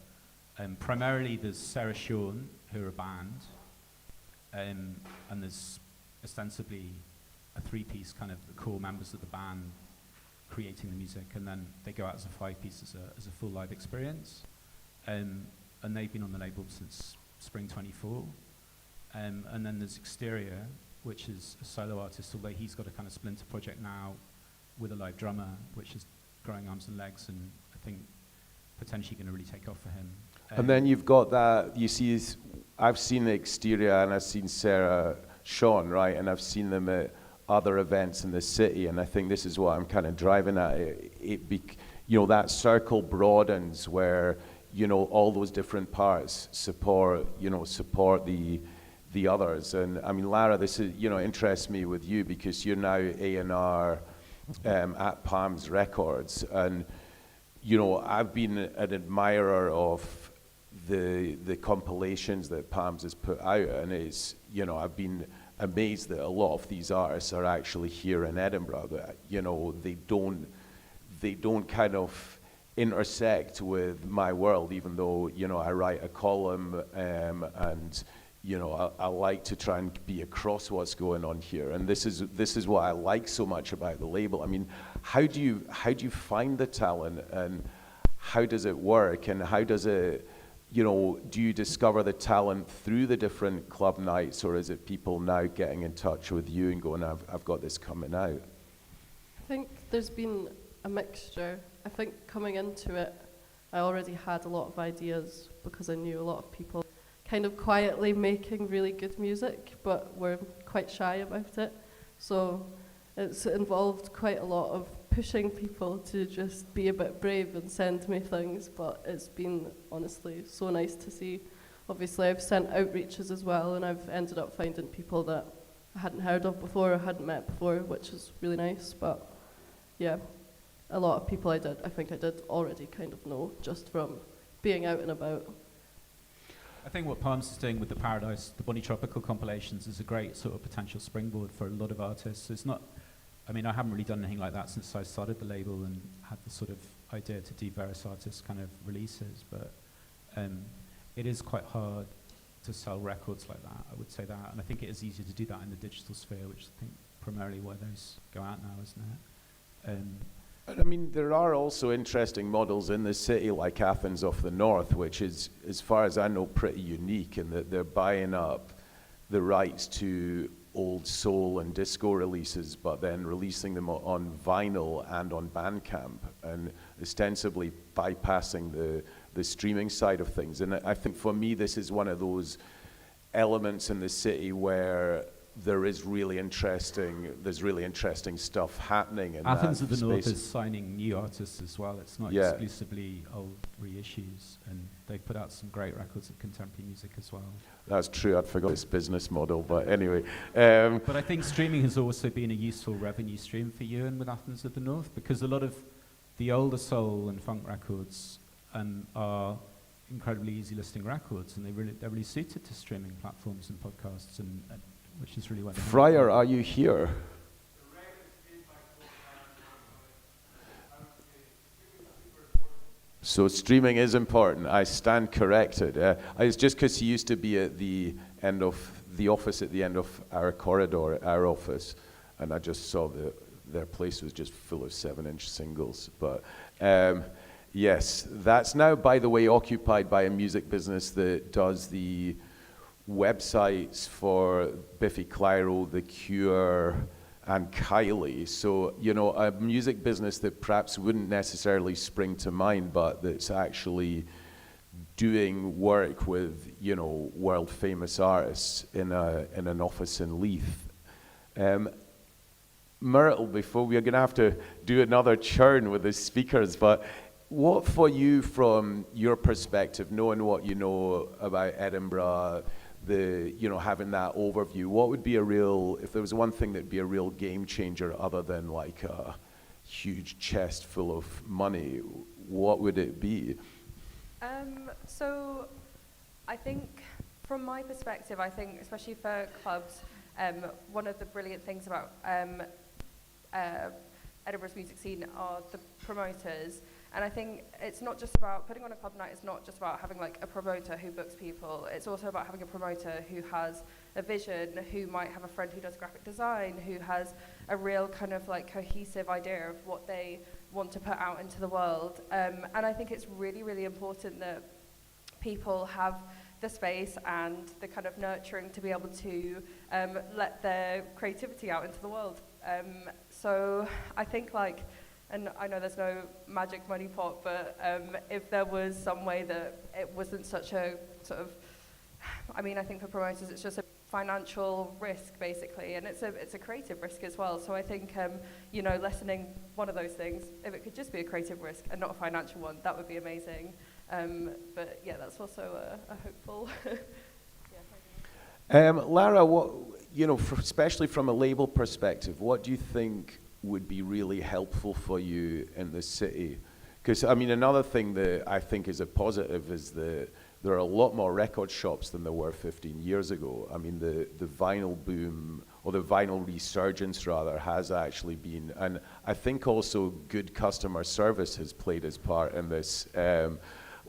primarily there's Sarah Shawn, who are a band, and there's ostensibly a 3-piece, kind of the core members of the band creating the music, and then they go out as a 5-piece as a full live experience, and they've been on the label since spring 24, and then there's Exterior, which is a solo artist, although he's got a kind of splinter project now with a live drummer, which is growing arms and legs, and I think potentially going to really take off for him. And then you've got that, you see, I've seen Exterior and I've seen Sarah Shawn, right, and I've seen them at other events in the city, and I think this is what I'm kind of driving at. You know, that circle broadens where, you know, all those different parts support the others. And I mean, Lara, this is, you know, interests me with you because you're now A&R at Palms Records, and, you know, I've been an admirer of the compilations that Palms has put out, and it's, you know, I've been amazed that a lot of these artists are actually here in Edinburgh, that, you know, they don't kind of intersect with my world, even though, you know, I write a column, and, you know, I like to try and be across what's going on here. And this is what I like so much about the label. I mean, how do you find the talent, and how does it work, and how does it, you know, do you discover the talent through the different club nights, or is it people now getting in touch with you and going, I've got this coming out? I think there's been a mixture. I think coming into it, I already had a lot of ideas because I knew a lot of people kind of quietly making really good music, but were quite shy about it. So it's involved quite a lot of pushing people to just be a bit brave and send me things, but it's been honestly so nice to see. Obviously I've sent outreaches as well, and I've ended up finding people that I hadn't heard of before or hadn't met before, which is really nice. But yeah, a lot of people I think I did already kind of know just from being out and about. I think what Palms is doing with the Paradise, the Bonnie Tropical compilations, is a great sort of potential springboard for a lot of artists. It's not, I mean, I haven't really done anything like that since I started the label and had the sort of idea to do various artists kind of releases, but it is quite hard to sell records like that, I would say that, and I think it is easier to do that in the digital sphere, which I think primarily where those go out now, isn't it? I mean, there are also interesting models in the city like Athens of the North, which is, as far as I know, pretty unique in that they're buying up the rights to old soul and disco releases, but then releasing them on vinyl and on Bandcamp, and ostensibly bypassing the streaming side of things. And I think for me, this is one of those elements in the city where there's really interesting stuff happening in Athens that of the North space. is signing new artists as well. It's not Yeah. exclusively old reissues, and they put out some great records of contemporary music as well. That's true, I'd forgot this business model, but anyway. But I think streaming has also been a useful revenue stream for you and with Athens of the North, because a lot of the older soul and funk records are incredibly easy listening records, and they're really suited to streaming platforms and podcasts, and which is really what. Fryer, are you here? So streaming is important. I stand corrected. It's just because he used to be at the end of the office at the end of our corridor, our office, and I just saw their place was just full of 7-inch singles. But yes, that's now, by the way, occupied by a music business that does the websites for Biffy Clyro, The Cure, and Kylie. So, you know, a music business that perhaps wouldn't necessarily spring to mind, but that's actually doing work with, you know, world famous artists in an office in Leith. Myrtle, before we're going to have to do another churn with the speakers, but what for you, from your perspective, knowing what you know about Edinburgh, having that overview, what would be if there was one thing that'd be a real game changer other than like a huge chest full of money, what would it be? So I think from my perspective, I think especially for clubs, one of the brilliant things about Edinburgh's music scene are the promoters. And I think it's not just about putting on a club night. It's not just about having like a promoter who books people. It's also about having a promoter who has a vision, who might have a friend who does graphic design, who has a real kind of like cohesive idea of what they want to put out into the world. And I think it's really, really important that people have the space and the kind of nurturing to be able to let their creativity out into the world. So I think like, and I know there's no magic money pot, but if there was some way that it wasn't such a sort of, I mean, I think for promoters it's just a financial risk basically, and it's a creative risk as well. So I think lessening one of those things, if it could just be a creative risk and not a financial one, that would be amazing. But yeah, that's also a hopeful. Lara, what especially from a label perspective, what do you think would be really helpful for you in the city? Because I mean, another thing that I think is a positive is that there are a lot more record shops than there were 15 years ago. I mean, the vinyl boom or the vinyl resurgence rather, has actually been, and I think also good customer service has played its part in this,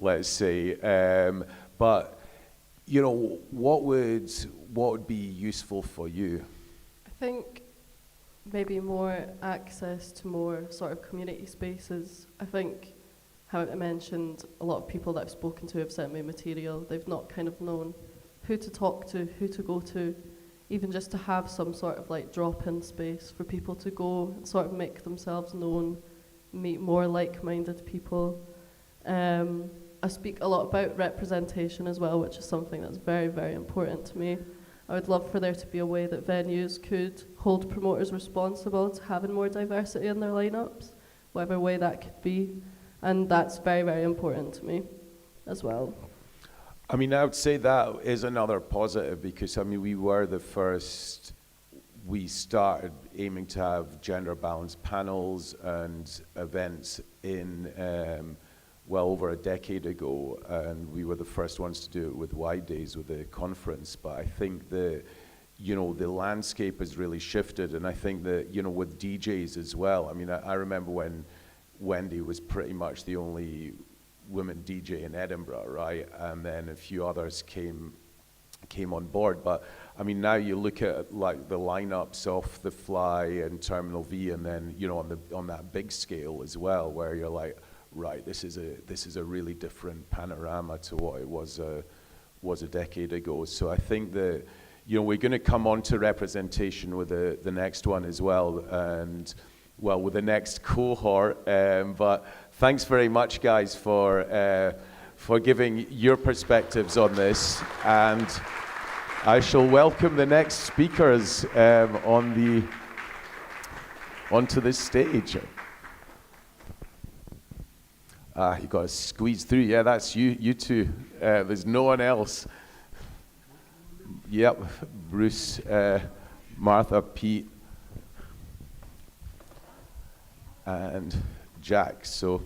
let's say. But you know, what would be useful for you? I think maybe more access to more sort of community spaces. I think, how I mentioned, a lot of people that I've spoken to have sent me material. They've not kind of known who to talk to, who to go to, even just to have some sort of like drop-in space for people to go and sort of make themselves known, meet more like-minded people. I speak a lot about representation as well, which is something that's very, very important to me. I would love for there to be a way that venues could hold promoters responsible to having more diversity in their lineups, whatever way that could be. And that's very, very important to me as well. I mean, I would say that is another positive, because I mean, we started aiming to have gender balanced panels and events in, well over a decade ago, and we were the first ones to do it with Wide Days, with the conference. But I think the landscape has really shifted, and I think that, you know, with DJs as well. I mean, I remember when Wendy was pretty much the only women DJ in Edinburgh, right? And then a few others came on board. But I mean, now you look at like the lineups off the fly and Terminal V, and then, you know, on that big scale as well, where you're like, right, this is a really different panorama to what it was a decade ago. So I think that, you know, we're going to come on to representation with the next one as well, and well, with the next cohort. But thanks very much, guys, for giving your perspectives on this. And I shall welcome the next speakers onto this stage. You got to squeeze through. Yeah, that's you two. There's no one else. Yep, Bruce, Martha, Pete, and Jack. So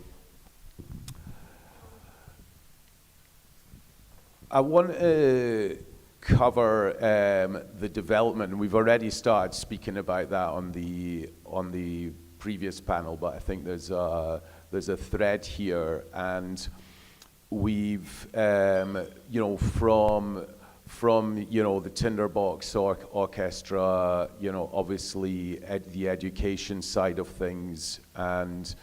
I want to cover the development. We've already started speaking about that on the previous panel, but I think there's a thread here, and we've you know, from you know, the Tinderbox Orchestra, you know, obviously the education side of things, and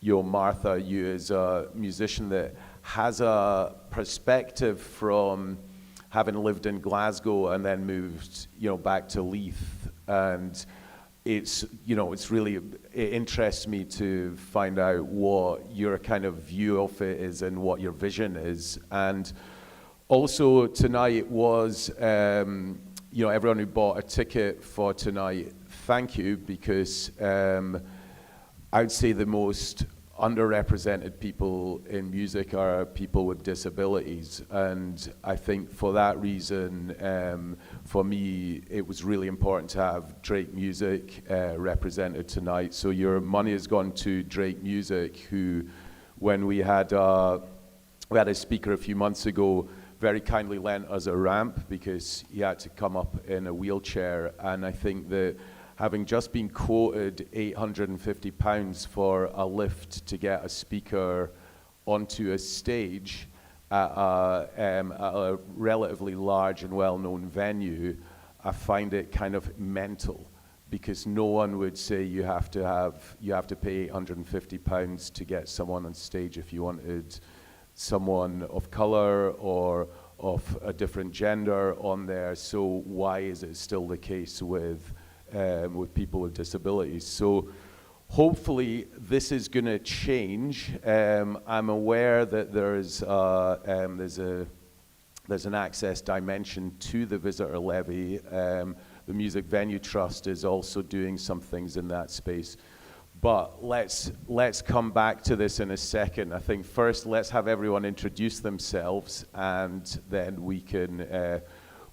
you know, Martha, you as a musician that has a perspective from having lived in Glasgow and then moved, you know, back to Leith, and it's, you know, it interests me to find out what your kind of view of it is and what your vision is. And also tonight was, you know, everyone who bought a ticket for tonight, thank you, because I'd say the most underrepresented people in music are people with disabilities, and I think for that reason, for me, it was really important to have Drake Music represented tonight. So your money has gone to Drake Music, who, when we had a speaker a few months ago, very kindly lent us a ramp because he had to come up in a wheelchair. And I think that having just been quoted £850 for a lift to get a speaker onto a stage at a relatively large and well-known venue, I find it kind of mental, because no one would say you have to pay £850 to get someone on stage if you wanted someone of color or of a different gender on there. So why is it still the case with people with disabilities? So hopefully this is going to change. I'm aware that there's an access dimension to the visitor levy. The Music Venue Trust is also doing some things in that space. But let's come back to this in a second. I think first let's have everyone introduce themselves, and then we can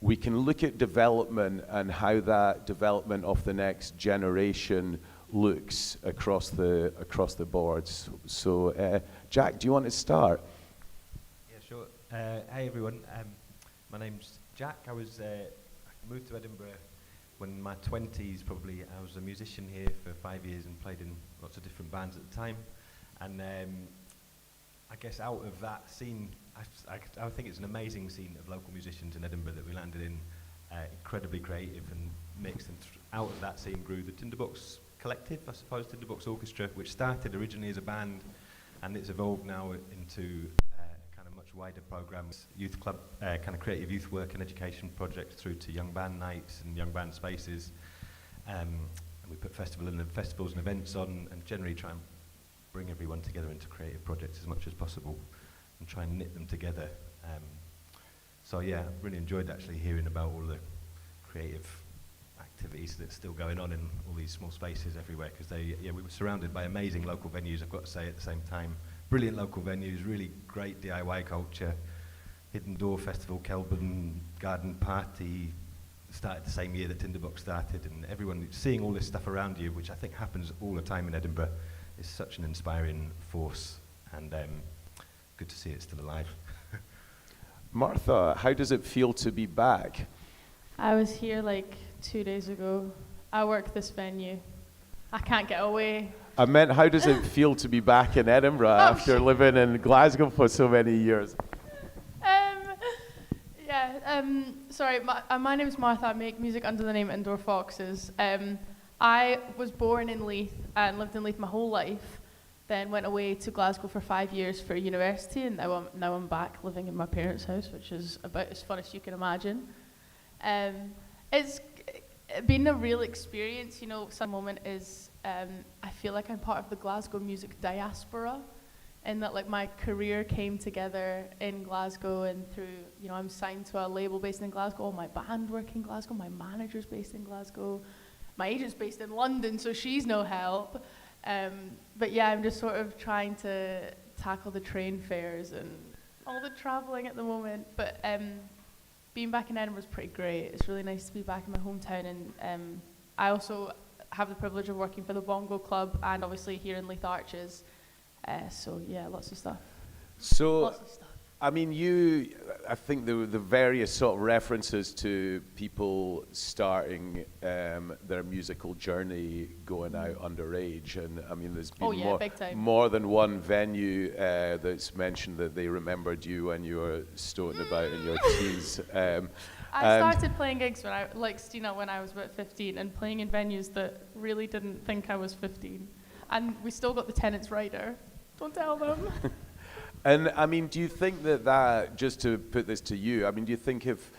look at development and how that development of the next generation looks across the boards. So Jack, do you want to start? Yeah, sure. Hi everyone. My name's Jack. I moved to Edinburgh when in my 20s, probably, I was a musician here for 5 years and played in lots of different bands at the time. And I guess out of that scene, I think it's an amazing scene of local musicians in Edinburgh that we landed in, incredibly creative and mixed. And out of that scene grew the Tinderbox Collective, I suppose, Tinderbox Orchestra, which started originally as a band, and it's evolved now into kind of much wider programs, youth club, kind of creative youth work and education projects through to young band nights and young band spaces. And we put festivals and events on, and generally try and bring everyone together into creative projects as much as possible and try and knit them together. So yeah, really enjoyed actually hearing about all the creative activities that's still going on in all these small spaces everywhere, because we were surrounded by amazing local venues, I've got to say, at the same time. Brilliant local venues, really great DIY culture. Hidden Door Festival, Kelburn Garden Party started the same year that Tinderbox started, and everyone seeing all this stuff around you, which I think happens all the time in Edinburgh, is such an inspiring force, and good to see it still alive. Martha, how does it feel to be back? I was here like 2 days ago. I work this venue. I can't get away. I meant, how does it feel to be back in Edinburgh after living in Glasgow for so many years? Sorry, my name is Martha. I make music under the name Indoor Foxes. I was born in Leith and lived in Leith my whole life, then went away to Glasgow for 5 years for university, and now I'm back living in my parents' house, which is about as fun as you can imagine. It's been a real experience, you know. Some moment is, I feel like I'm part of the Glasgow music diaspora, and that like my career came together in Glasgow, and through, you know, I'm signed to a label based in Glasgow, my band work in Glasgow, my manager's based in Glasgow, my agent's based in London, so she's no help. But yeah, I'm just sort of trying to tackle the train fares and all the traveling at the moment. But being back in Edinburgh is pretty great. It's really nice to be back in my hometown, and I also have the privilege of working for the Bongo Club and obviously here in Leith Arches. So yeah, lots of stuff. So, Lots of stuff. I mean, I think the various sort of references to people starting their musical journey going out underage, and I mean, there's been big time. more than one venue that's mentioned that they remembered you when you were stoating about in your teens. I started playing gigs when like Stina, when I was about 15, and playing in venues that really didn't think I was 15. And we still got the tenants rider. Don't tell them. And I mean, do you think that, just to put this to you, I mean, do you think if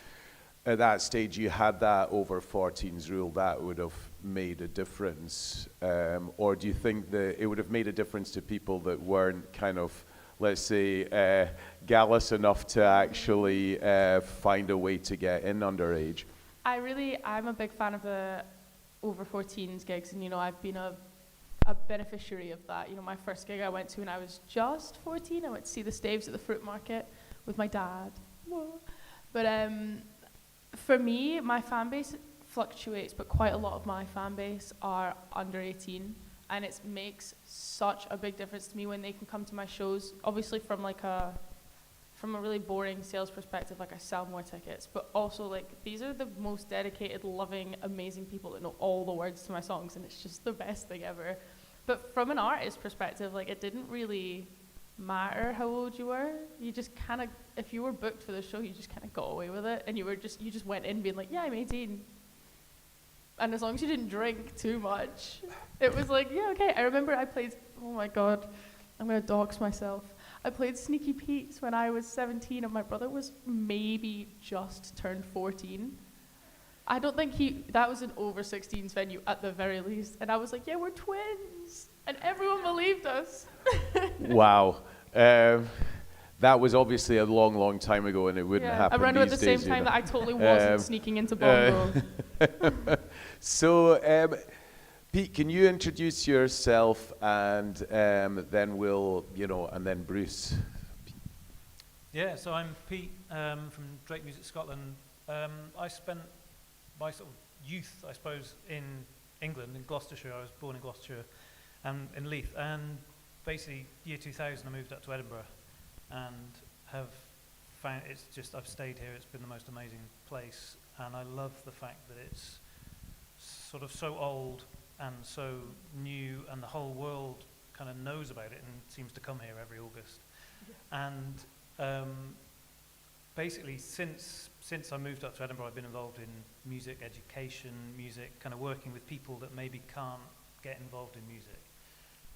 at that stage you had that over 14s rule, that would have made a difference? Or do you think that it would have made a difference to people that weren't kind of, let's say, gallous enough to actually find a way to get in underage? I'm a big fan of the over 14s gigs, and you know, I've been a beneficiary of that. You know, my first gig I went to when I was just 14, I went to see the Staves at the Fruit Market with my dad. Whoa. But for me, my fan base fluctuates, but quite a lot of my fan base are under 18, and it makes such a big difference to me when they can come to my shows. Obviously from a really boring sales perspective, like I sell more tickets, but also like these are the most dedicated, loving, amazing people that know all the words to my songs, and it's just the best thing ever. But from an artist perspective, like it didn't really matter how old you were. You just kind of, if you were booked for the show, you just kind of got away with it, and you just went in being like, yeah, I'm 18. And as long as you didn't drink too much, it was like, yeah, okay. I remember I played, oh my God, I'm gonna dox myself. I played Sneaky Pete's when I was 17, and my brother was maybe just turned 14. I don't think that was an over 16s venue at the very least. And I was like, yeah, we're twins. And everyone believed us. Wow. That was obviously a long, long time ago, and it wouldn't happen around these at the days, same time you know. that I totally wasn't sneaking into Bongo. So, Pete, can you introduce yourself, and then we'll, and then Bruce. Yeah, so I'm Pete from Drake Music Scotland. I spent my sort of youth, I suppose, in England, in Gloucestershire. I was born in Gloucestershire, in Leith, and basically year 2000 I moved up to Edinburgh, and have found I've stayed here. It's been the most amazing place, and I love the fact that it's sort of so old and so new, and the whole world kind of knows about it and seems to come here every August. And basically, since I moved up to Edinburgh, I've been involved in music education, music, kind of working with people that maybe can't get involved in music.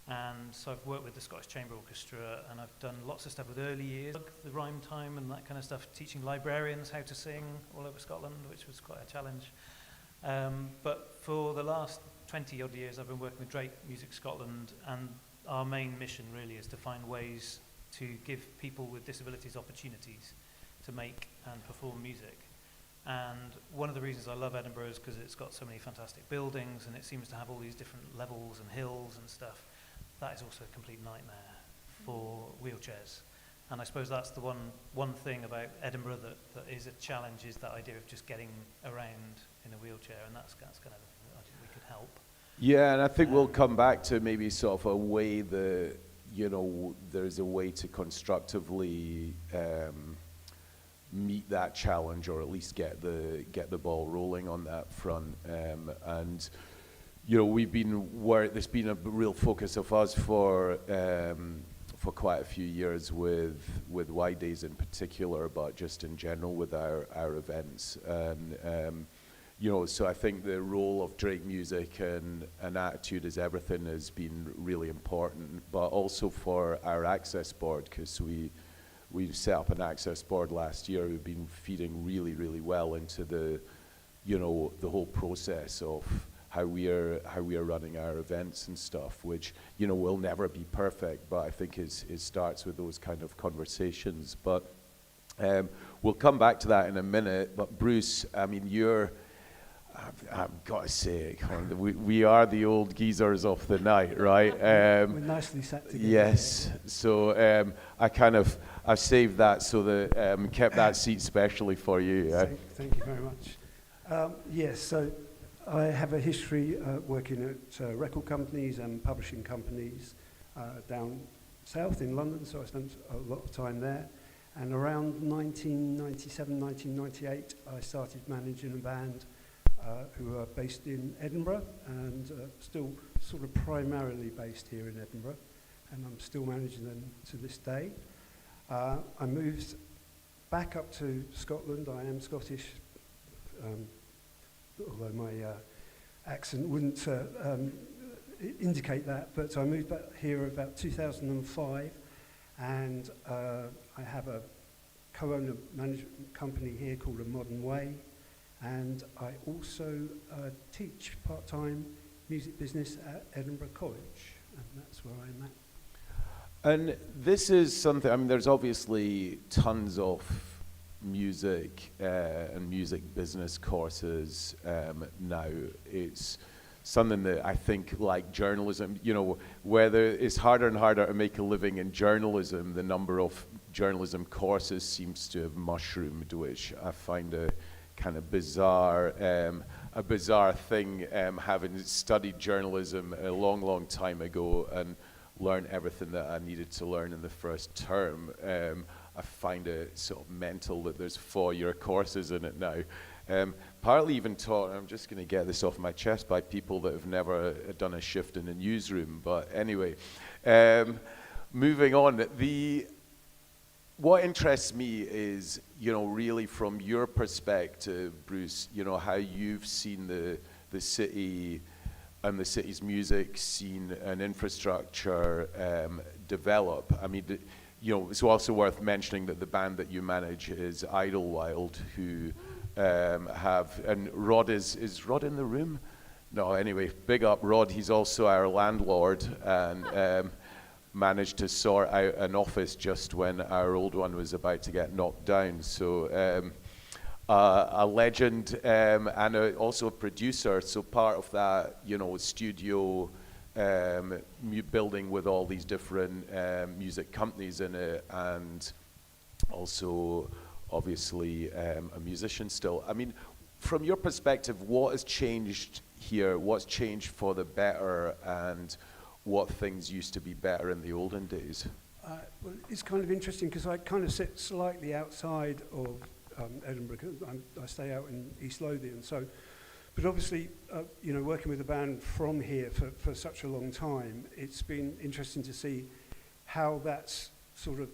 And so I've worked with the Scottish Chamber Orchestra, and I've done lots of stuff with early years, the rhyme time and that kind of stuff, teaching librarians how to sing all over Scotland, which was quite a challenge. But for the last 20 odd years, I've been working with Drake Music Scotland, and our main mission really is to find ways to give people with disabilities opportunities to make and perform music. And one of the reasons I love Edinburgh is because it's got so many fantastic buildings, and it seems to have all these different levels and hills and stuff. That is also a complete nightmare for wheelchairs. And I suppose that's the one thing about Edinburgh that is a challenge, is that idea of just getting around in a wheelchair, and that's kind of, I think we could help. Yeah, and I think we'll come back to maybe sort of a way that, you know, there's a way to constructively meet that challenge, or at least get the ball rolling on that front. And you know, there's been a real focus of us for quite a few years with Wide Days in particular, but just in general with our events. And you know, so I think the role of Drake Music and Attitude is Everything has been really important, but also for our access board, because we've set up an access board last year. We've been feeding really, really well into the whole process of how we are running our events and stuff, which, you know, will never be perfect, but I think it starts with those kind of conversations. But we'll come back to that in a minute. But Bruce, I mean, I've got to say, we are the old geezers of the night, right? We're nicely sat together. Yes. So I've saved that so that kept that seat specially for you. Thank you very much. Yes. So I have a history working at record companies and publishing companies down south in London. So I spent a lot of time there. And around 1997, 1998, I started managing a band who are based in Edinburgh, and still sort of primarily based here in Edinburgh, and I'm still managing them to this day. I moved back up to Scotland. I am Scottish, although my accent wouldn't indicate that, but I moved back here about 2005, and I have a co-own a management company here called A Modern Way. And I also teach part-time music business at Edinburgh College, and that's where I'm at. And this is something, I mean, there's obviously tons of music and music business courses now. It's something that I think, like journalism, you know, whether it's harder and harder to make a living in journalism, the number of journalism courses seems to have mushroomed, which I find a kind of bizarre thing, having studied journalism a long, long time ago and learned everything that I needed to learn in the first term. I find it sort of mental that there's 4-year courses in it now. Partly even taught, I'm just going to get this off my chest, by people that have never done a shift in a newsroom. But anyway, moving on. What interests me is, you know, really from your perspective, Bruce, you know, how you've seen the city and the city's music scene and infrastructure develop. I mean, you know, it's also worth mentioning that the band that you manage is Idlewild, who and Rod is Rod in the room? No, anyway, big up Rod. He's also our landlord, and managed to sort out an office just when our old one was about to get knocked down. So a legend and also a producer. So part of that, you know, studio building with all these different music companies in it, and also obviously a musician still. I mean, from your perspective, what has changed here? What's changed for the better, and what things used to be better in the olden days? Well, it's kind of interesting because I kind of sit slightly outside of Edinburgh. I stay out in East Lothian, so But obviously, working with a band from here for such a long time, it's been interesting to see how that's sort of,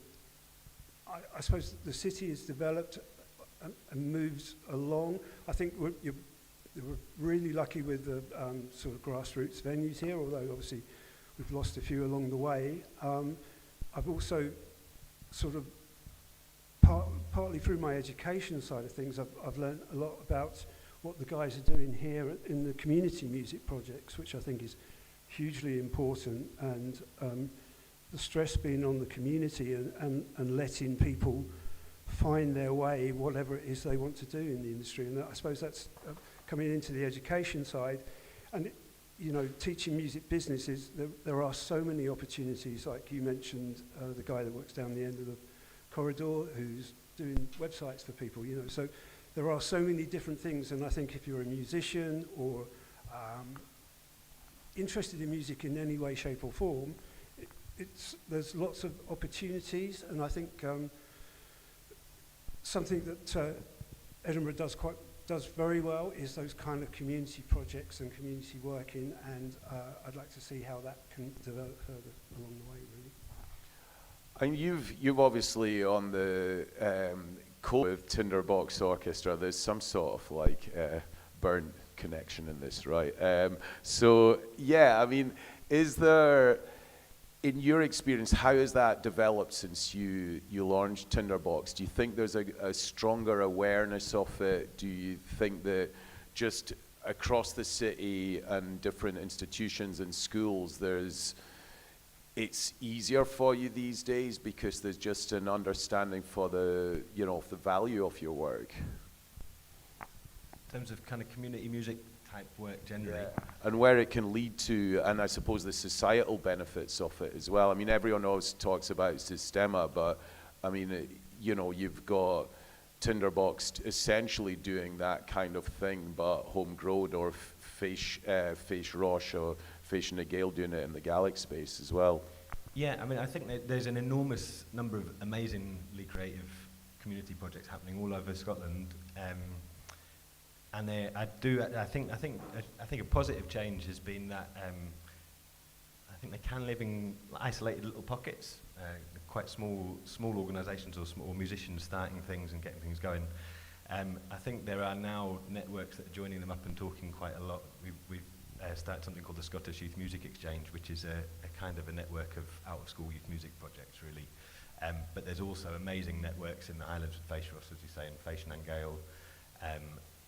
I suppose the city has developed and moves along. I think we're really lucky with the sort of grassroots venues here, although obviously we've lost a few along the way. I've also sort of, partly through my education side of things, I've learned a lot about what the guys are doing here in the community music projects, which I think is hugely important, and the stress being on the community and letting people find their way, whatever it is they want to do in the industry. And I suppose that's coming into the education side. And, teaching music business there are so many opportunities, like you mentioned, the guy that works down the end of the corridor who's doing websites for people, So there are so many different things, and I think if you're a musician or interested in music in any way, shape or form, there's lots of opportunities, and I think something that Edinburgh does very well is those kind of community projects and community working, and I'd like to see how that can develop further along the way, really. And you've obviously on the with Tinderbox Orchestra, there's some sort of like burn connection in this, right? So yeah, I mean, is there, in your experience, how has that developed since you launched Tinderbox? Do you think there's a stronger awareness of it? Do you think that just across the city and different institutions and schools, it's easier for you these days because there's just an understanding for the value of your work? In terms of kind of community music type work generally. Yeah. And where it can lead to, and I suppose the societal benefits of it as well. I mean, everyone always talks about Systema, but I mean, you've got Tinderbox essentially doing that kind of thing, but homegrown, or Face Roche or Face Nagale doing it in the Gaelic space as well. Yeah, I mean, I think that there's an enormous number of amazingly creative community projects happening all over Scotland. And I think a positive change has been that I think they can live in isolated little pockets, quite small organisations or musicians starting things and getting things going. I think there are now networks that are joining them up and talking quite a lot. We've started something called the Scottish Youth Music Exchange, which is a kind of a network of out-of-school youth music projects, really. But there's also amazing networks in the islands of Face Roche, as you say, and Face Nagale.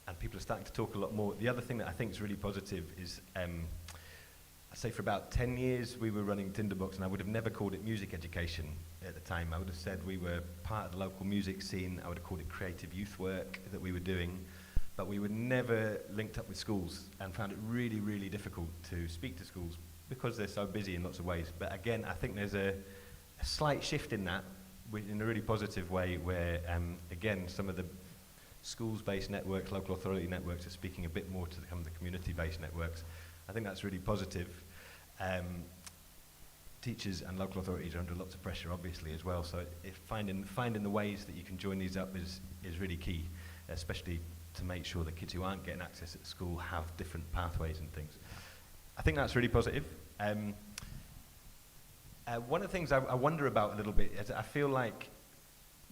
And people are starting to talk a lot more. The other thing that I think is really positive is, I'd say for about 10 years we were running Tinderbox, and I would have never called it music education at the time. I would have said we were part of the local music scene. I would have called it creative youth work that we were doing, but we were never linked up with schools, and found it really, really difficult to speak to schools because they're so busy in lots of ways. But again, I think there's a slight shift in that, in a really positive way, where again, some of the schools-based networks, local authority networks are speaking a bit more to the community-based networks. I think that's really positive. Teachers and local authorities are under lots of pressure, obviously, as well. So finding the ways that you can join these up is really key, especially to make sure that kids who aren't getting access at school have different pathways and things. I think that's really positive. One of the things I wonder about a little bit is I feel like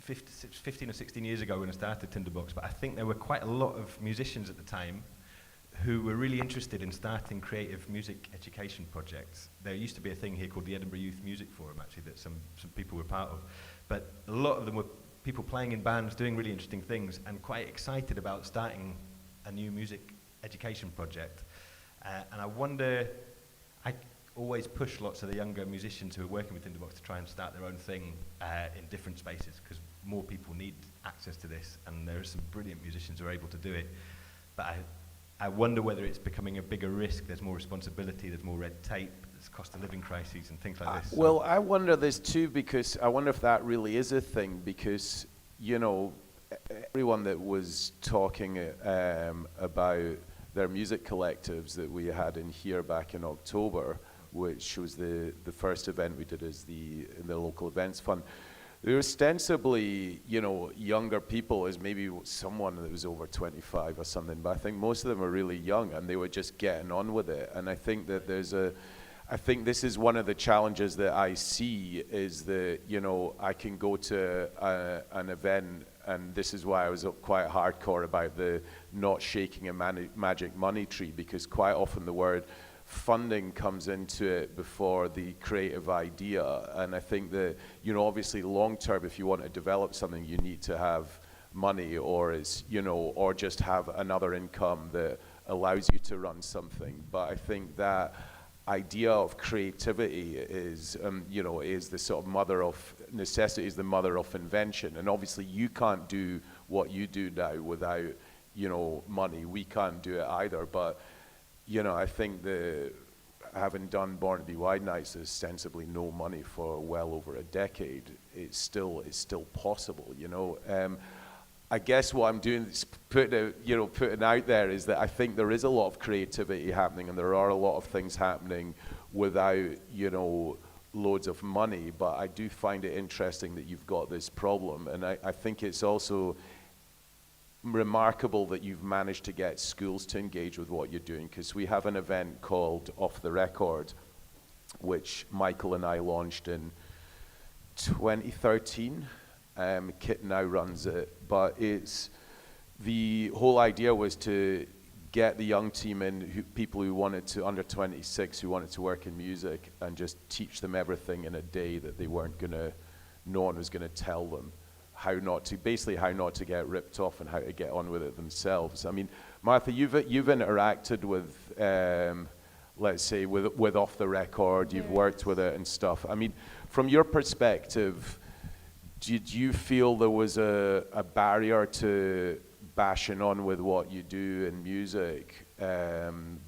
15 or 16 years ago when I started Tinderbox, but I think there were quite a lot of musicians at the time who were really interested in starting creative music education projects. There used to be a thing here called the Edinburgh Youth Music Forum, actually, that some people were part of. But a lot of them were people playing in bands, doing really interesting things, and quite excited about starting a new music education project. And I wonder, I always push lots of the younger musicians who are working with Tinderbox to try and start their own thing in different spaces, because more people need access to this, and there are some brilliant musicians who are able to do it. But I wonder whether it's becoming a bigger risk. There's more responsibility, there's more red tape, there's cost of living crises and things like this. Well, I wonder this too, because I wonder if that really is a thing, because, everyone that was talking about their music collectives that we had in here back in October, which was the first event we did as in the local events fund, they're ostensibly, you know, younger people, as maybe someone that was over 25 or something, but I think most of them are really young and they were just getting on with it. And I think that I think this is one of the challenges that I see is that, you know, I can go to an event, and this is why I was quite hardcore about the not shaking a magic money tree, because quite often the word funding comes into it before the creative idea. And I think that, you know, obviously long term, if you want to develop something, you need to have money, or or just have another income that allows you to run something. But I think that idea of creativity is, is the sort of mother of necessity, is the mother of invention. And obviously you can't do what you do now without, money. We can't do it either. But, I think having done Born to Be Wide Nights, there's ostensibly no money for well over a decade. It's still possible, I guess what I'm doing is putting out there is that I think there is a lot of creativity happening, and there are a lot of things happening without, loads of money. But I do find it interesting that you've got this problem, and I think it's also remarkable that you've managed to get schools to engage with what you're doing, because we have an event called Off the Record, which Michael and I launched in 2013. Kit now runs it, but the whole idea was to get the young team in, people who wanted to, under 26, who wanted to work in music, and just teach them everything in a day that no one was gonna tell them how not to get ripped off and how to get on with it themselves. I mean, Martha, you've interacted with, let's say, with Off the Record, you've worked with it and stuff. I mean, from your perspective, did you feel there was a barrier to bashing on with what you do in music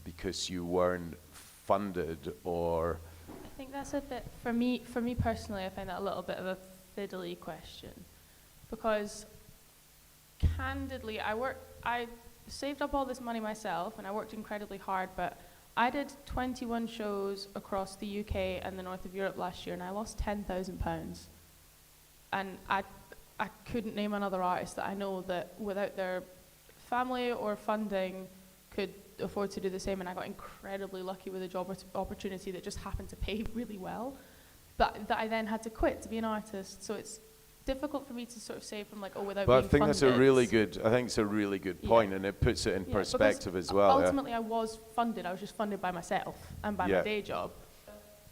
because you weren't funded, or? I think that's a bit, for me personally, I find that a little bit of a fiddly question, because candidly, I saved up all this money myself and I worked incredibly hard, but I did 21 shows across the UK and the north of Europe last year, and I lost £10,000. And I couldn't name another artist that I know that without their family or funding could afford to do the same. And I got incredibly lucky with a job opportunity that just happened to pay really well, but that I then had to quit to be an artist. So it's difficult for me to sort of say from like, without being funded. But I think it's a really good point, and it puts it in perspective as well. Ultimately, I was funded. I was just funded by myself and by my day job.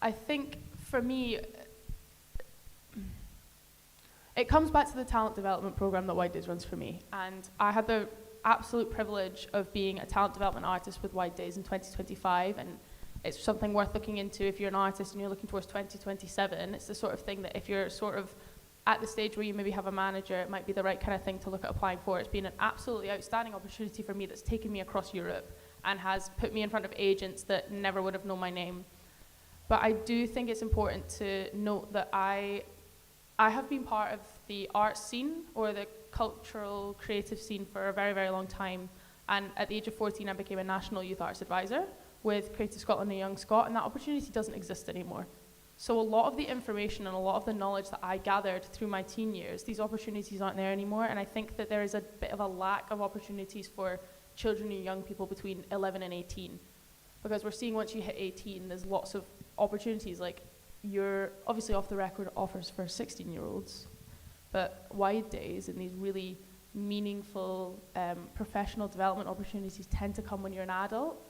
I think for me, it comes back to the talent development program that Wide Days runs for me. And I had the absolute privilege of being a talent development artist with Wide Days in 2025. And it's something worth looking into if you're an artist and you're looking towards 2027. It's the sort of thing that if you're sort of at the stage where you maybe have a manager, it might be the right kind of thing to look at applying for. It's been an absolutely outstanding opportunity for me that's taken me across Europe and has put me in front of agents that never would have known my name. But I do think it's important to note that I have been part of the arts scene or the cultural creative scene for a very, very long time. And at the age of 14, I became a national youth arts advisor with Creative Scotland and Young Scot, and that opportunity doesn't exist anymore. So a lot of the information and a lot of the knowledge that I gathered through my teen years, these opportunities aren't there anymore. And I think that there is a bit of a lack of opportunities for children and young people between 11 and 18. Because we're seeing once you hit 18, there's lots of opportunities. Like, you're obviously Off the Record offers for 16-year-olds, but Wide Days and these really meaningful professional development opportunities tend to come when you're an adult.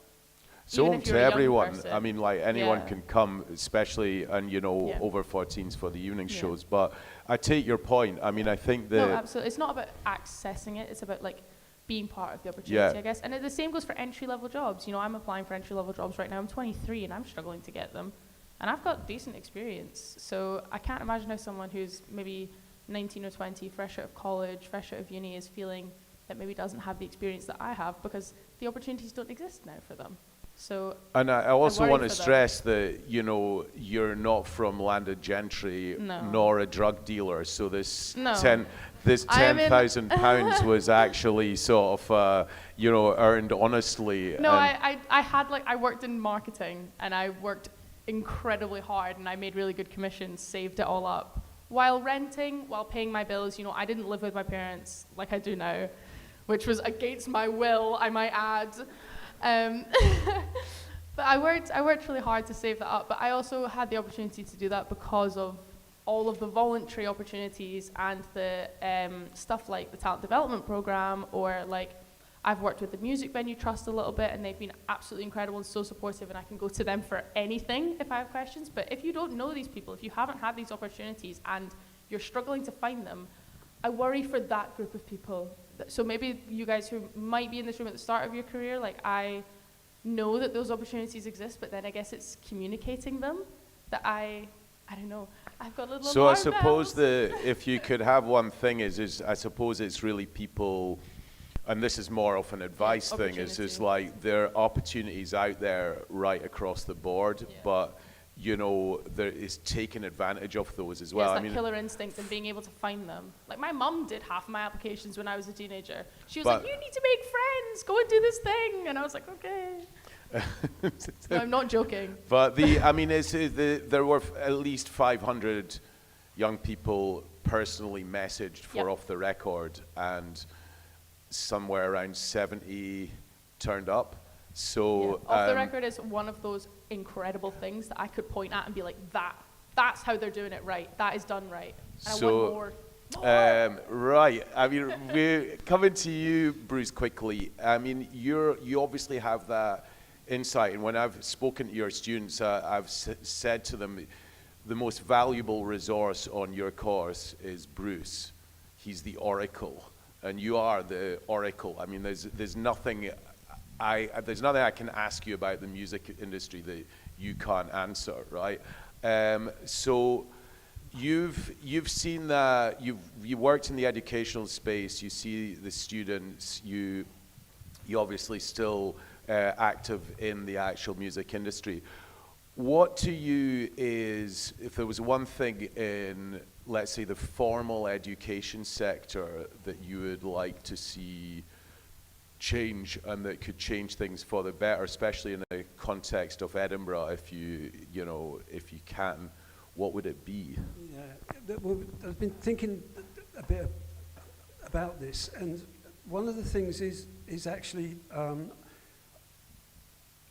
So open to everyone. I mean, like, anyone can come, especially, and over 14s for the evening shows. But I take your point. I mean, I think that... No, absolutely. It's not about accessing it. It's about, like, being part of the opportunity, I guess. And the same goes for entry-level jobs. I'm applying for entry-level jobs right now. I'm 23 and I'm struggling to get them. And I've got decent experience. So I can't imagine how someone who's maybe 19 or 20, fresh out of college, fresh out of uni, is feeling that maybe doesn't have the experience that I have, because the opportunities don't exist now for them. So, and I also want to stress that, you're not from landed gentry, nor a drug dealer. So this £10,000 was actually sort of, earned honestly. No, I worked in marketing, and I worked incredibly hard, and I made really good commissions, saved it all up, while renting, while paying my bills. You know, I didn't live with my parents like I do now, which was against my will, I might add. But I worked really hard to save that up, but I also had the opportunity to do that because of all of the voluntary opportunities and the stuff like the talent development program, or like I've worked with the Music Venue Trust a little bit, and they've been absolutely incredible and so supportive, and I can go to them for anything if I have questions. But if you don't know these people, if you haven't had these opportunities and you're struggling to find them, I worry for that group of people. So maybe you guys who might be in this room at the start of your career, like I know that those opportunities exist, but then I guess it's communicating them that I don't know. I've got a little So I alarm suppose bells. if you could have one thing is I suppose it's really people, and this is more of an advice thing, is just like there are opportunities out there right across the board, but you know, there is taking advantage of those as well. It's that killer instinct and being able to find them. Like my mum did half of my applications when I was a teenager. She was like, you need to make friends, go and do this thing. And I was like, okay. No, I'm not joking. But there were at least 500 young people personally messaged for Off the Record, and somewhere around 70 turned up. So Off the Record is one of those incredible things that I could point at and be like, that's how they're doing it right. That is done right. And I want more. Right. I mean, we're coming to you, Bruce, quickly. I mean, you obviously have that insight, and when I've spoken to your students, I've said to them, the most valuable resource on your course is Bruce. He's the oracle, and you are the oracle. I mean, there's nothing I can ask you about the music industry that you can't answer, right? So you've seen that, you worked in the educational space, you see the students, you obviously still active in the actual music industry. What to you is, if there was one thing in, let's say, the formal education sector that you would like to see change and that could change things for the better, especially in the context of Edinburgh, if you can, what would it be? Yeah, well, I've been thinking a bit about this, and one of the things is actually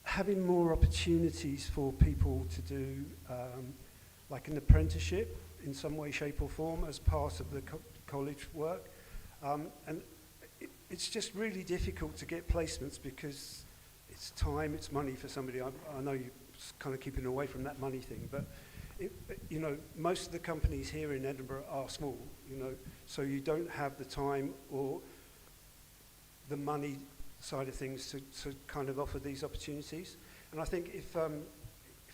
having more opportunities for people to do like an apprenticeship in some way, shape or form as part of the college work. And it's just really difficult to get placements because it's time, it's money for somebody. I know you're kind of keeping away from that money thing, but you know, most of the companies here in Edinburgh are small, you know, so you don't have the time or the money side of things to kind of offer these opportunities. And I think if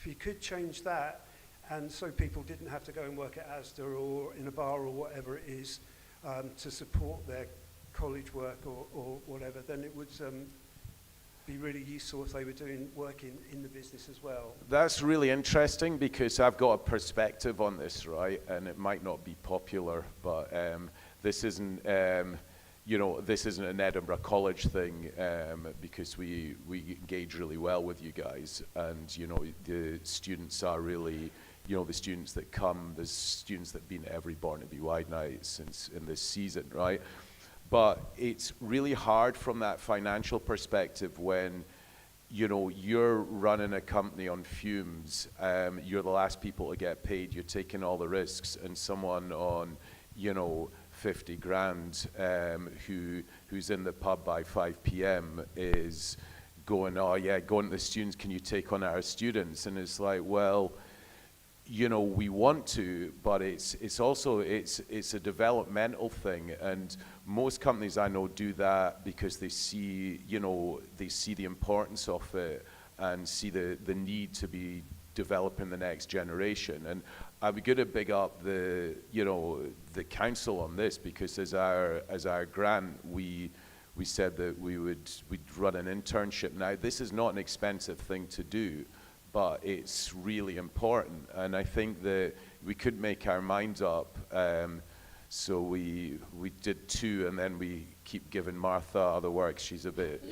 you could change that, and so people didn't have to go and work at Asda or in a bar or whatever it is to support their college work or whatever, then it would be really useful if they were doing work in the business as well. That's really interesting because I've got a perspective on this, right? And it might not be popular, but this isn't this isn't an Edinburgh College thing because we engage really well with you guys, and you know the students are really, you know, the students that come, the students that have been at every Born to Be Wide night since in this season, right? But it's really hard from that financial perspective when, you know, you're running a company on fumes, you're the last people to get paid, you're taking all the risks, and someone on, you know, 50 grand who's in the pub by 5 p.m. is going, oh yeah, going to the students, can you take on our students? And it's like, well, you know, we want to, but it's also a developmental thing, and most companies I know do that because they see, you know, they see the importance of it and see the need to be developing the next generation. And I'd be good to big up the council on this, because as our grant we said that we'd run an internship. Now this is not an expensive thing to do, but it's really important, and I think that we could make our minds up. So we did 2, and then we keep giving Martha other work. She's a bit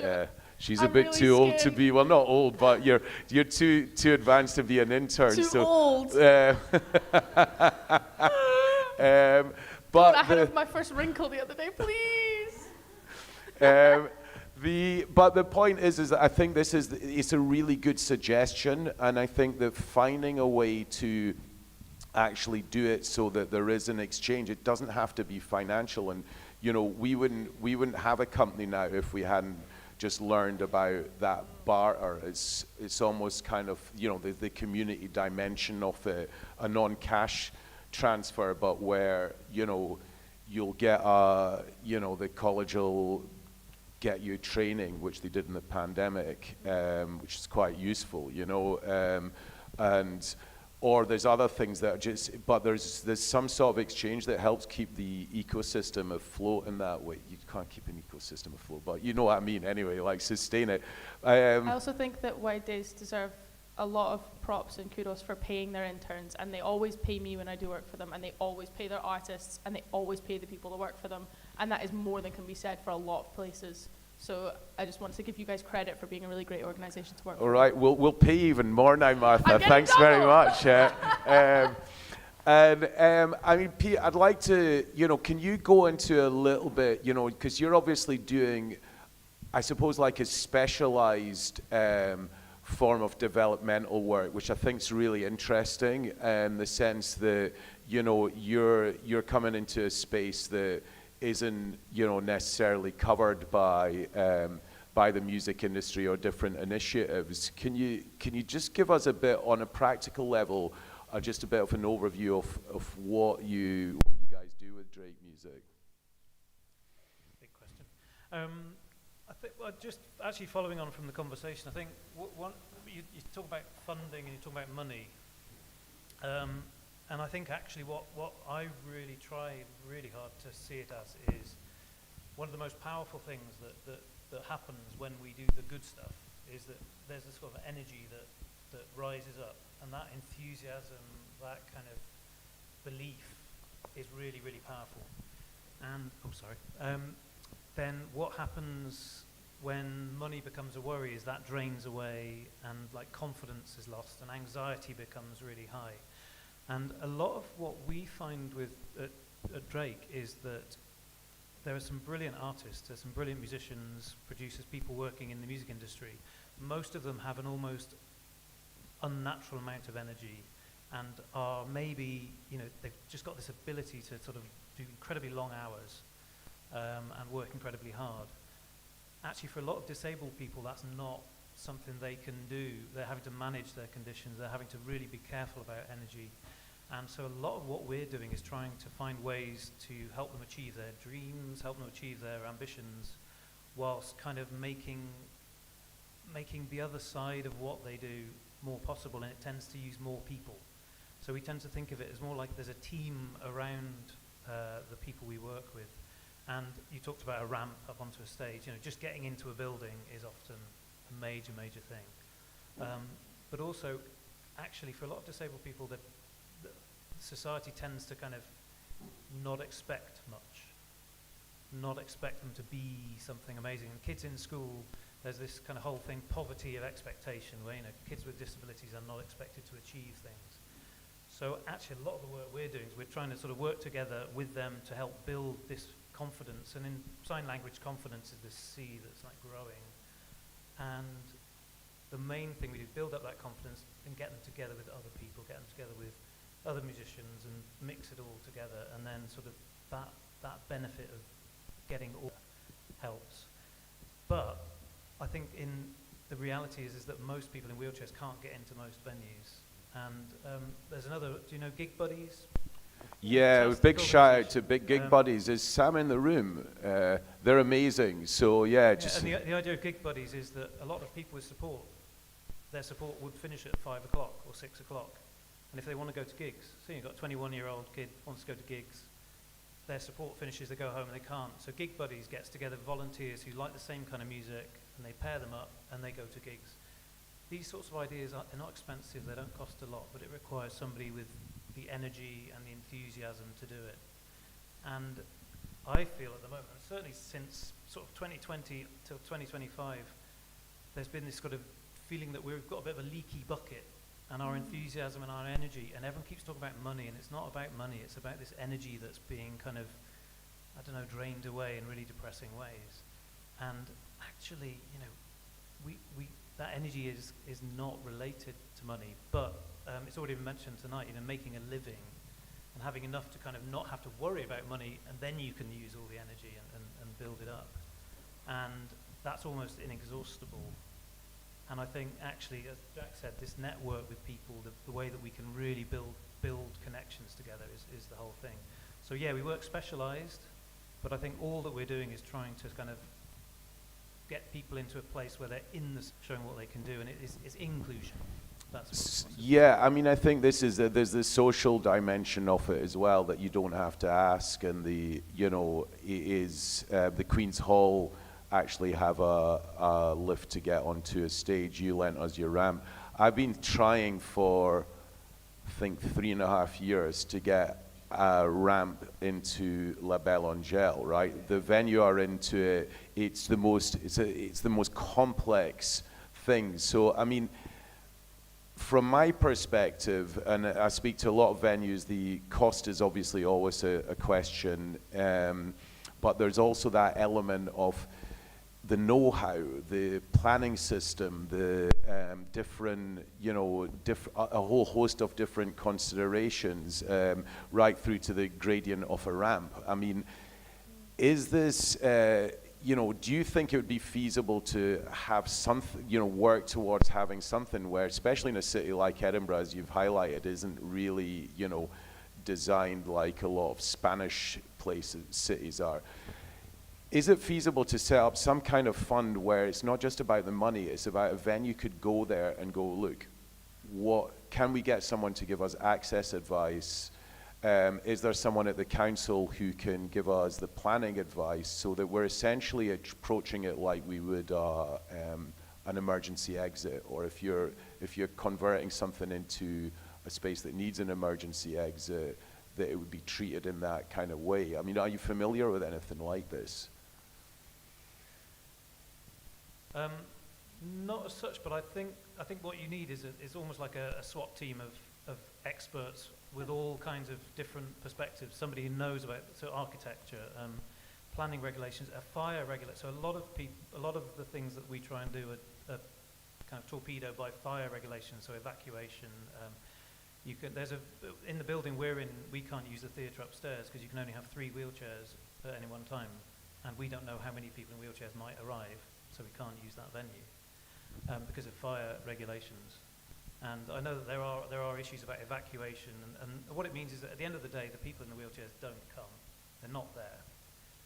she's a bit really too old to be, well, not old, but you're too advanced to be an intern. Too old. I But had my first wrinkle the other day, please. but the point is that I think it's a really good suggestion, and I think that finding a way to actually do it so that there is an exchange, it doesn't have to be financial, and we wouldn't have a company now if we hadn't just learned about that barter. It's almost kind of the community dimension of a non-cash transfer, but where you'll get the college will get you training, which they did in the pandemic, which is quite useful, or there's other things that but there's some sort of exchange that helps keep the ecosystem afloat in that way. You can't keep an ecosystem afloat, but you know what I mean anyway, like sustain it. I also think that Wide Days deserve a lot of props and kudos for paying their interns, and they always pay me when I do work for them, and they always pay their artists, and they always pay the people that work for them, and that is more than can be said for a lot of places. So I just want to give you guys credit for being a really great organisation to work for. All right, we'll pay even more now, Martha. Thanks double. very much. I mean, Pete, I'd like to, can you go into a little bit, because you're obviously doing, I suppose, like a specialized form of developmental work, which I think is really interesting, in the sense that, you're coming into a space that isn't necessarily covered by the music industry or different initiatives. Can you just give us a bit on a practical level, just a bit of an overview of what you guys do with Drake Music? Big question. I think just actually following on from the conversation, I think you talk about funding and you talk about money. And I think actually what I really try really hard to see it as is one of the most powerful things that happens when we do the good stuff is that there's this sort of energy that rises up, and that enthusiasm, that kind of belief is really, really powerful. And, then what happens when money becomes a worry is that drains away, and like confidence is lost, and anxiety becomes really high. And a lot of what we find at Drake is that there are some brilliant artists, there's some brilliant musicians, producers, people working in the music industry. Most of them have an almost unnatural amount of energy and are maybe, they've just got this ability to sort of do incredibly long hours and work incredibly hard. Actually, for a lot of disabled people, that's not something they can do. They're having to manage their conditions, they're having to really be careful about energy. And so a lot of what we're doing is trying to find ways to help them achieve their dreams, help them achieve their ambitions, whilst kind of making the other side of what they do more possible, and it tends to use more people. So we tend to think of it as more like there's a team around the people we work with. And you talked about a ramp up onto a stage. Just getting into a building is often a major, major thing. But also, actually, for a lot of disabled people, that society tends to kind of not expect much, not expect them to be something amazing. And kids in school, there's this kind of whole thing, poverty of expectation, where kids with disabilities are not expected to achieve things. So actually, a lot of the work we're doing is we're trying to sort of work together with them to help build this confidence. And in sign language, confidence is this seed that's like growing. And the main thing we do is build up that confidence and get them together with other people, get them together with other musicians and mix it all together, and then sort of that benefit of getting all helps. But I think the reality is that most people in wheelchairs can't get into most venues. And there's another, do you know Gig Buddies? Yeah, a big shout out to Big Gig Buddies. Is Sam in the room? They're amazing. So and the idea of Gig Buddies is that a lot of people with support, their support would finish at 5 o'clock or 6 o'clock. And if they want to go to gigs, so you've got a 21-year-old kid wants to go to gigs, their support finishes, they go home and they can't. So Gig Buddies gets together volunteers who like the same kind of music, and they pair them up and they go to gigs. These sorts of ideas are not expensive, they don't cost a lot, but it requires somebody with the energy and the enthusiasm to do it. And I feel at the moment, certainly since sort of 2020 till 2025, there's been this sort of feeling that we've got a bit of a leaky bucket, and our enthusiasm and our energy, and everyone keeps talking about money, and it's not about money, it's about this energy that's being kind of, I don't know, drained away in really depressing ways. And actually, you know, we that energy is not related to money, but it's already been mentioned tonight, you know, making a living and having enough to kind of not have to worry about money, and then you can use all the energy and build it up. And that's almost inexhaustible. And I think actually, as Jack said, this network with people, the way that we can really build connections together is the whole thing. So yeah, we work specialized, but I think all that we're doing is trying to kind of get people into a place where they're showing what they can do, and it's inclusion. That's what yeah, I mean, I think there's the social dimension of it as well that you don't have to ask, and the Queen's Hall actually have a lift to get onto a stage. You lent us your ramp. I've been trying for, I think, 3.5 years to get a ramp into La Belle Angèle, right? The venue are into it. It's the most complex thing. So, I mean, from my perspective, and I speak to a lot of venues, the cost is obviously always a question, but there's also that element of the know-how, the planning system, the different, a whole host of different considerations, right through to the gradient of a ramp. I mean, is this, do you think it would be feasible to have something, work towards having something where, especially in a city like Edinburgh, as you've highlighted, isn't really, designed like a lot of Spanish cities are? Is it feasible to set up some kind of fund where it's not just about the money, it's about a venue could go there and go, look, what can we get someone to give us access advice? Is there someone at the council who can give us the planning advice, so that we're essentially approaching it like we would an emergency exit, or if you're converting something into a space that needs an emergency exit, that it would be treated in that kind of way? I mean, are you familiar with anything like this? Not as such, but I think what you need is almost like a SWAT team of experts with all kinds of different perspectives. Somebody who knows about architecture, planning regulations, a fire regulator. So a lot of the things that we try and do are kind of torpedoed by fire regulations. So evacuation. In the building we're in, we can't use the theatre upstairs because you can only have 3 wheelchairs at any one time, and we don't know how many people in wheelchairs might arrive. So we can't use that venue because of fire regulations. And I know that there are issues about evacuation, and what it means is that at the end of the day, the people in the wheelchairs don't come. They're not there,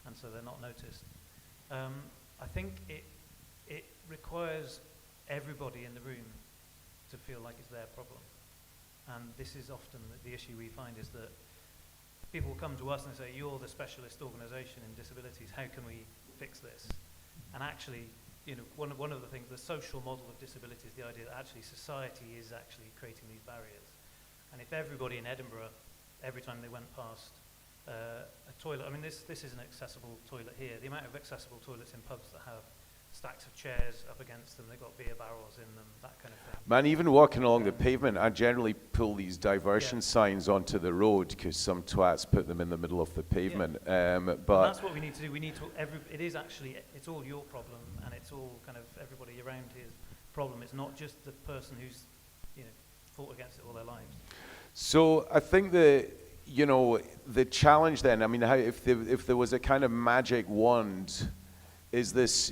and so they're not noticed. I think it requires everybody in the room to feel like it's their problem. And this is often the issue we find, is that people will come to us and say, you're the specialist organisation in disabilities, how can we fix this? And actually, one of the things, the social model of disability is the idea that actually society is actually creating these barriers. And if everybody in Edinburgh, every time they went past a toilet, I mean, this is an accessible toilet here. The amount of accessible toilets in pubs that have stacks of chairs up against them, they've got beer barrels in them, that kind of thing. Man, even walking along the pavement, I generally pull these diversion signs onto the road because some twats put them in the middle of the pavement. But and that's what we need to do. We need to, it's all your problem, and it's all kind of everybody around here's problem. It's not just the person who's, fought against it all their lives. So I think the challenge then, I mean, if there was a kind of magic wand, is this,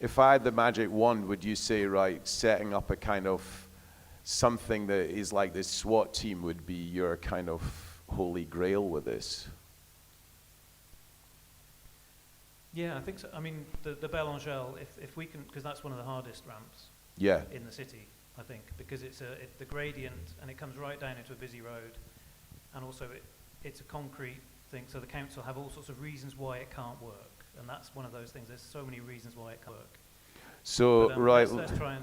if I had the magic wand, would you say, right, setting up a kind of something that is like this SWAT team would be your kind of holy grail with this? Yeah, I think so. I mean, the Belle Angèle, if we can, because that's one of the hardest ramps in the city, I think, because it's the gradient, and it comes right down into a busy road, and also it's a concrete thing, so the council have all sorts of reasons why it can't work. And that's one of those things. There's so many reasons why it can't work. So, but, right. Let's try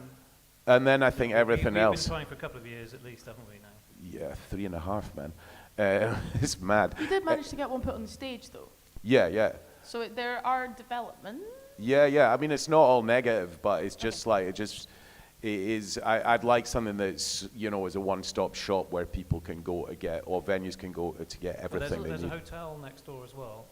and then I think everything else. We've been trying for a couple of years at least, haven't we, now? Yeah, 3.5, man. It's mad. You did manage to get one put on the stage, though. Yeah. So there are developments. Yeah. I mean, it's not all negative, but it's just I'd like something that's, you know, is a one-stop shop where people can go to get, or venues can go to get everything they there's need. a hotel next door as well,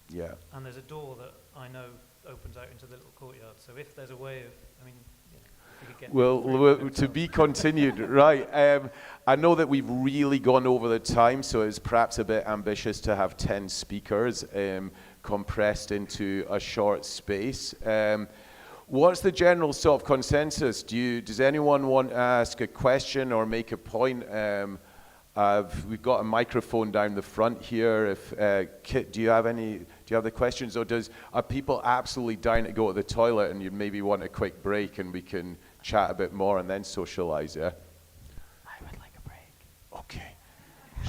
Yeah. and there's a door that I know opens out into the little courtyard. So if there's a way of, I mean, you know, if you could get... Well, to be continued, right. I know that we've really gone over the time, so it's perhaps a bit ambitious to have 10 speakers compressed into a short space. What's the general sort of consensus? Does anyone want to ask a question or make a point? We've got a microphone down the front here. If Kit, do you have the questions, or are people absolutely dying to go to the toilet and you maybe want a quick break and we can chat a bit more and then socialize? Yeah. I would like a break. Okay.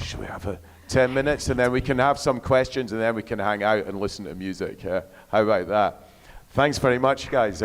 Should we have 10 minutes and then we can have some questions and then we can hang out and listen to music? Yeah. How about that? Thanks very much, guys.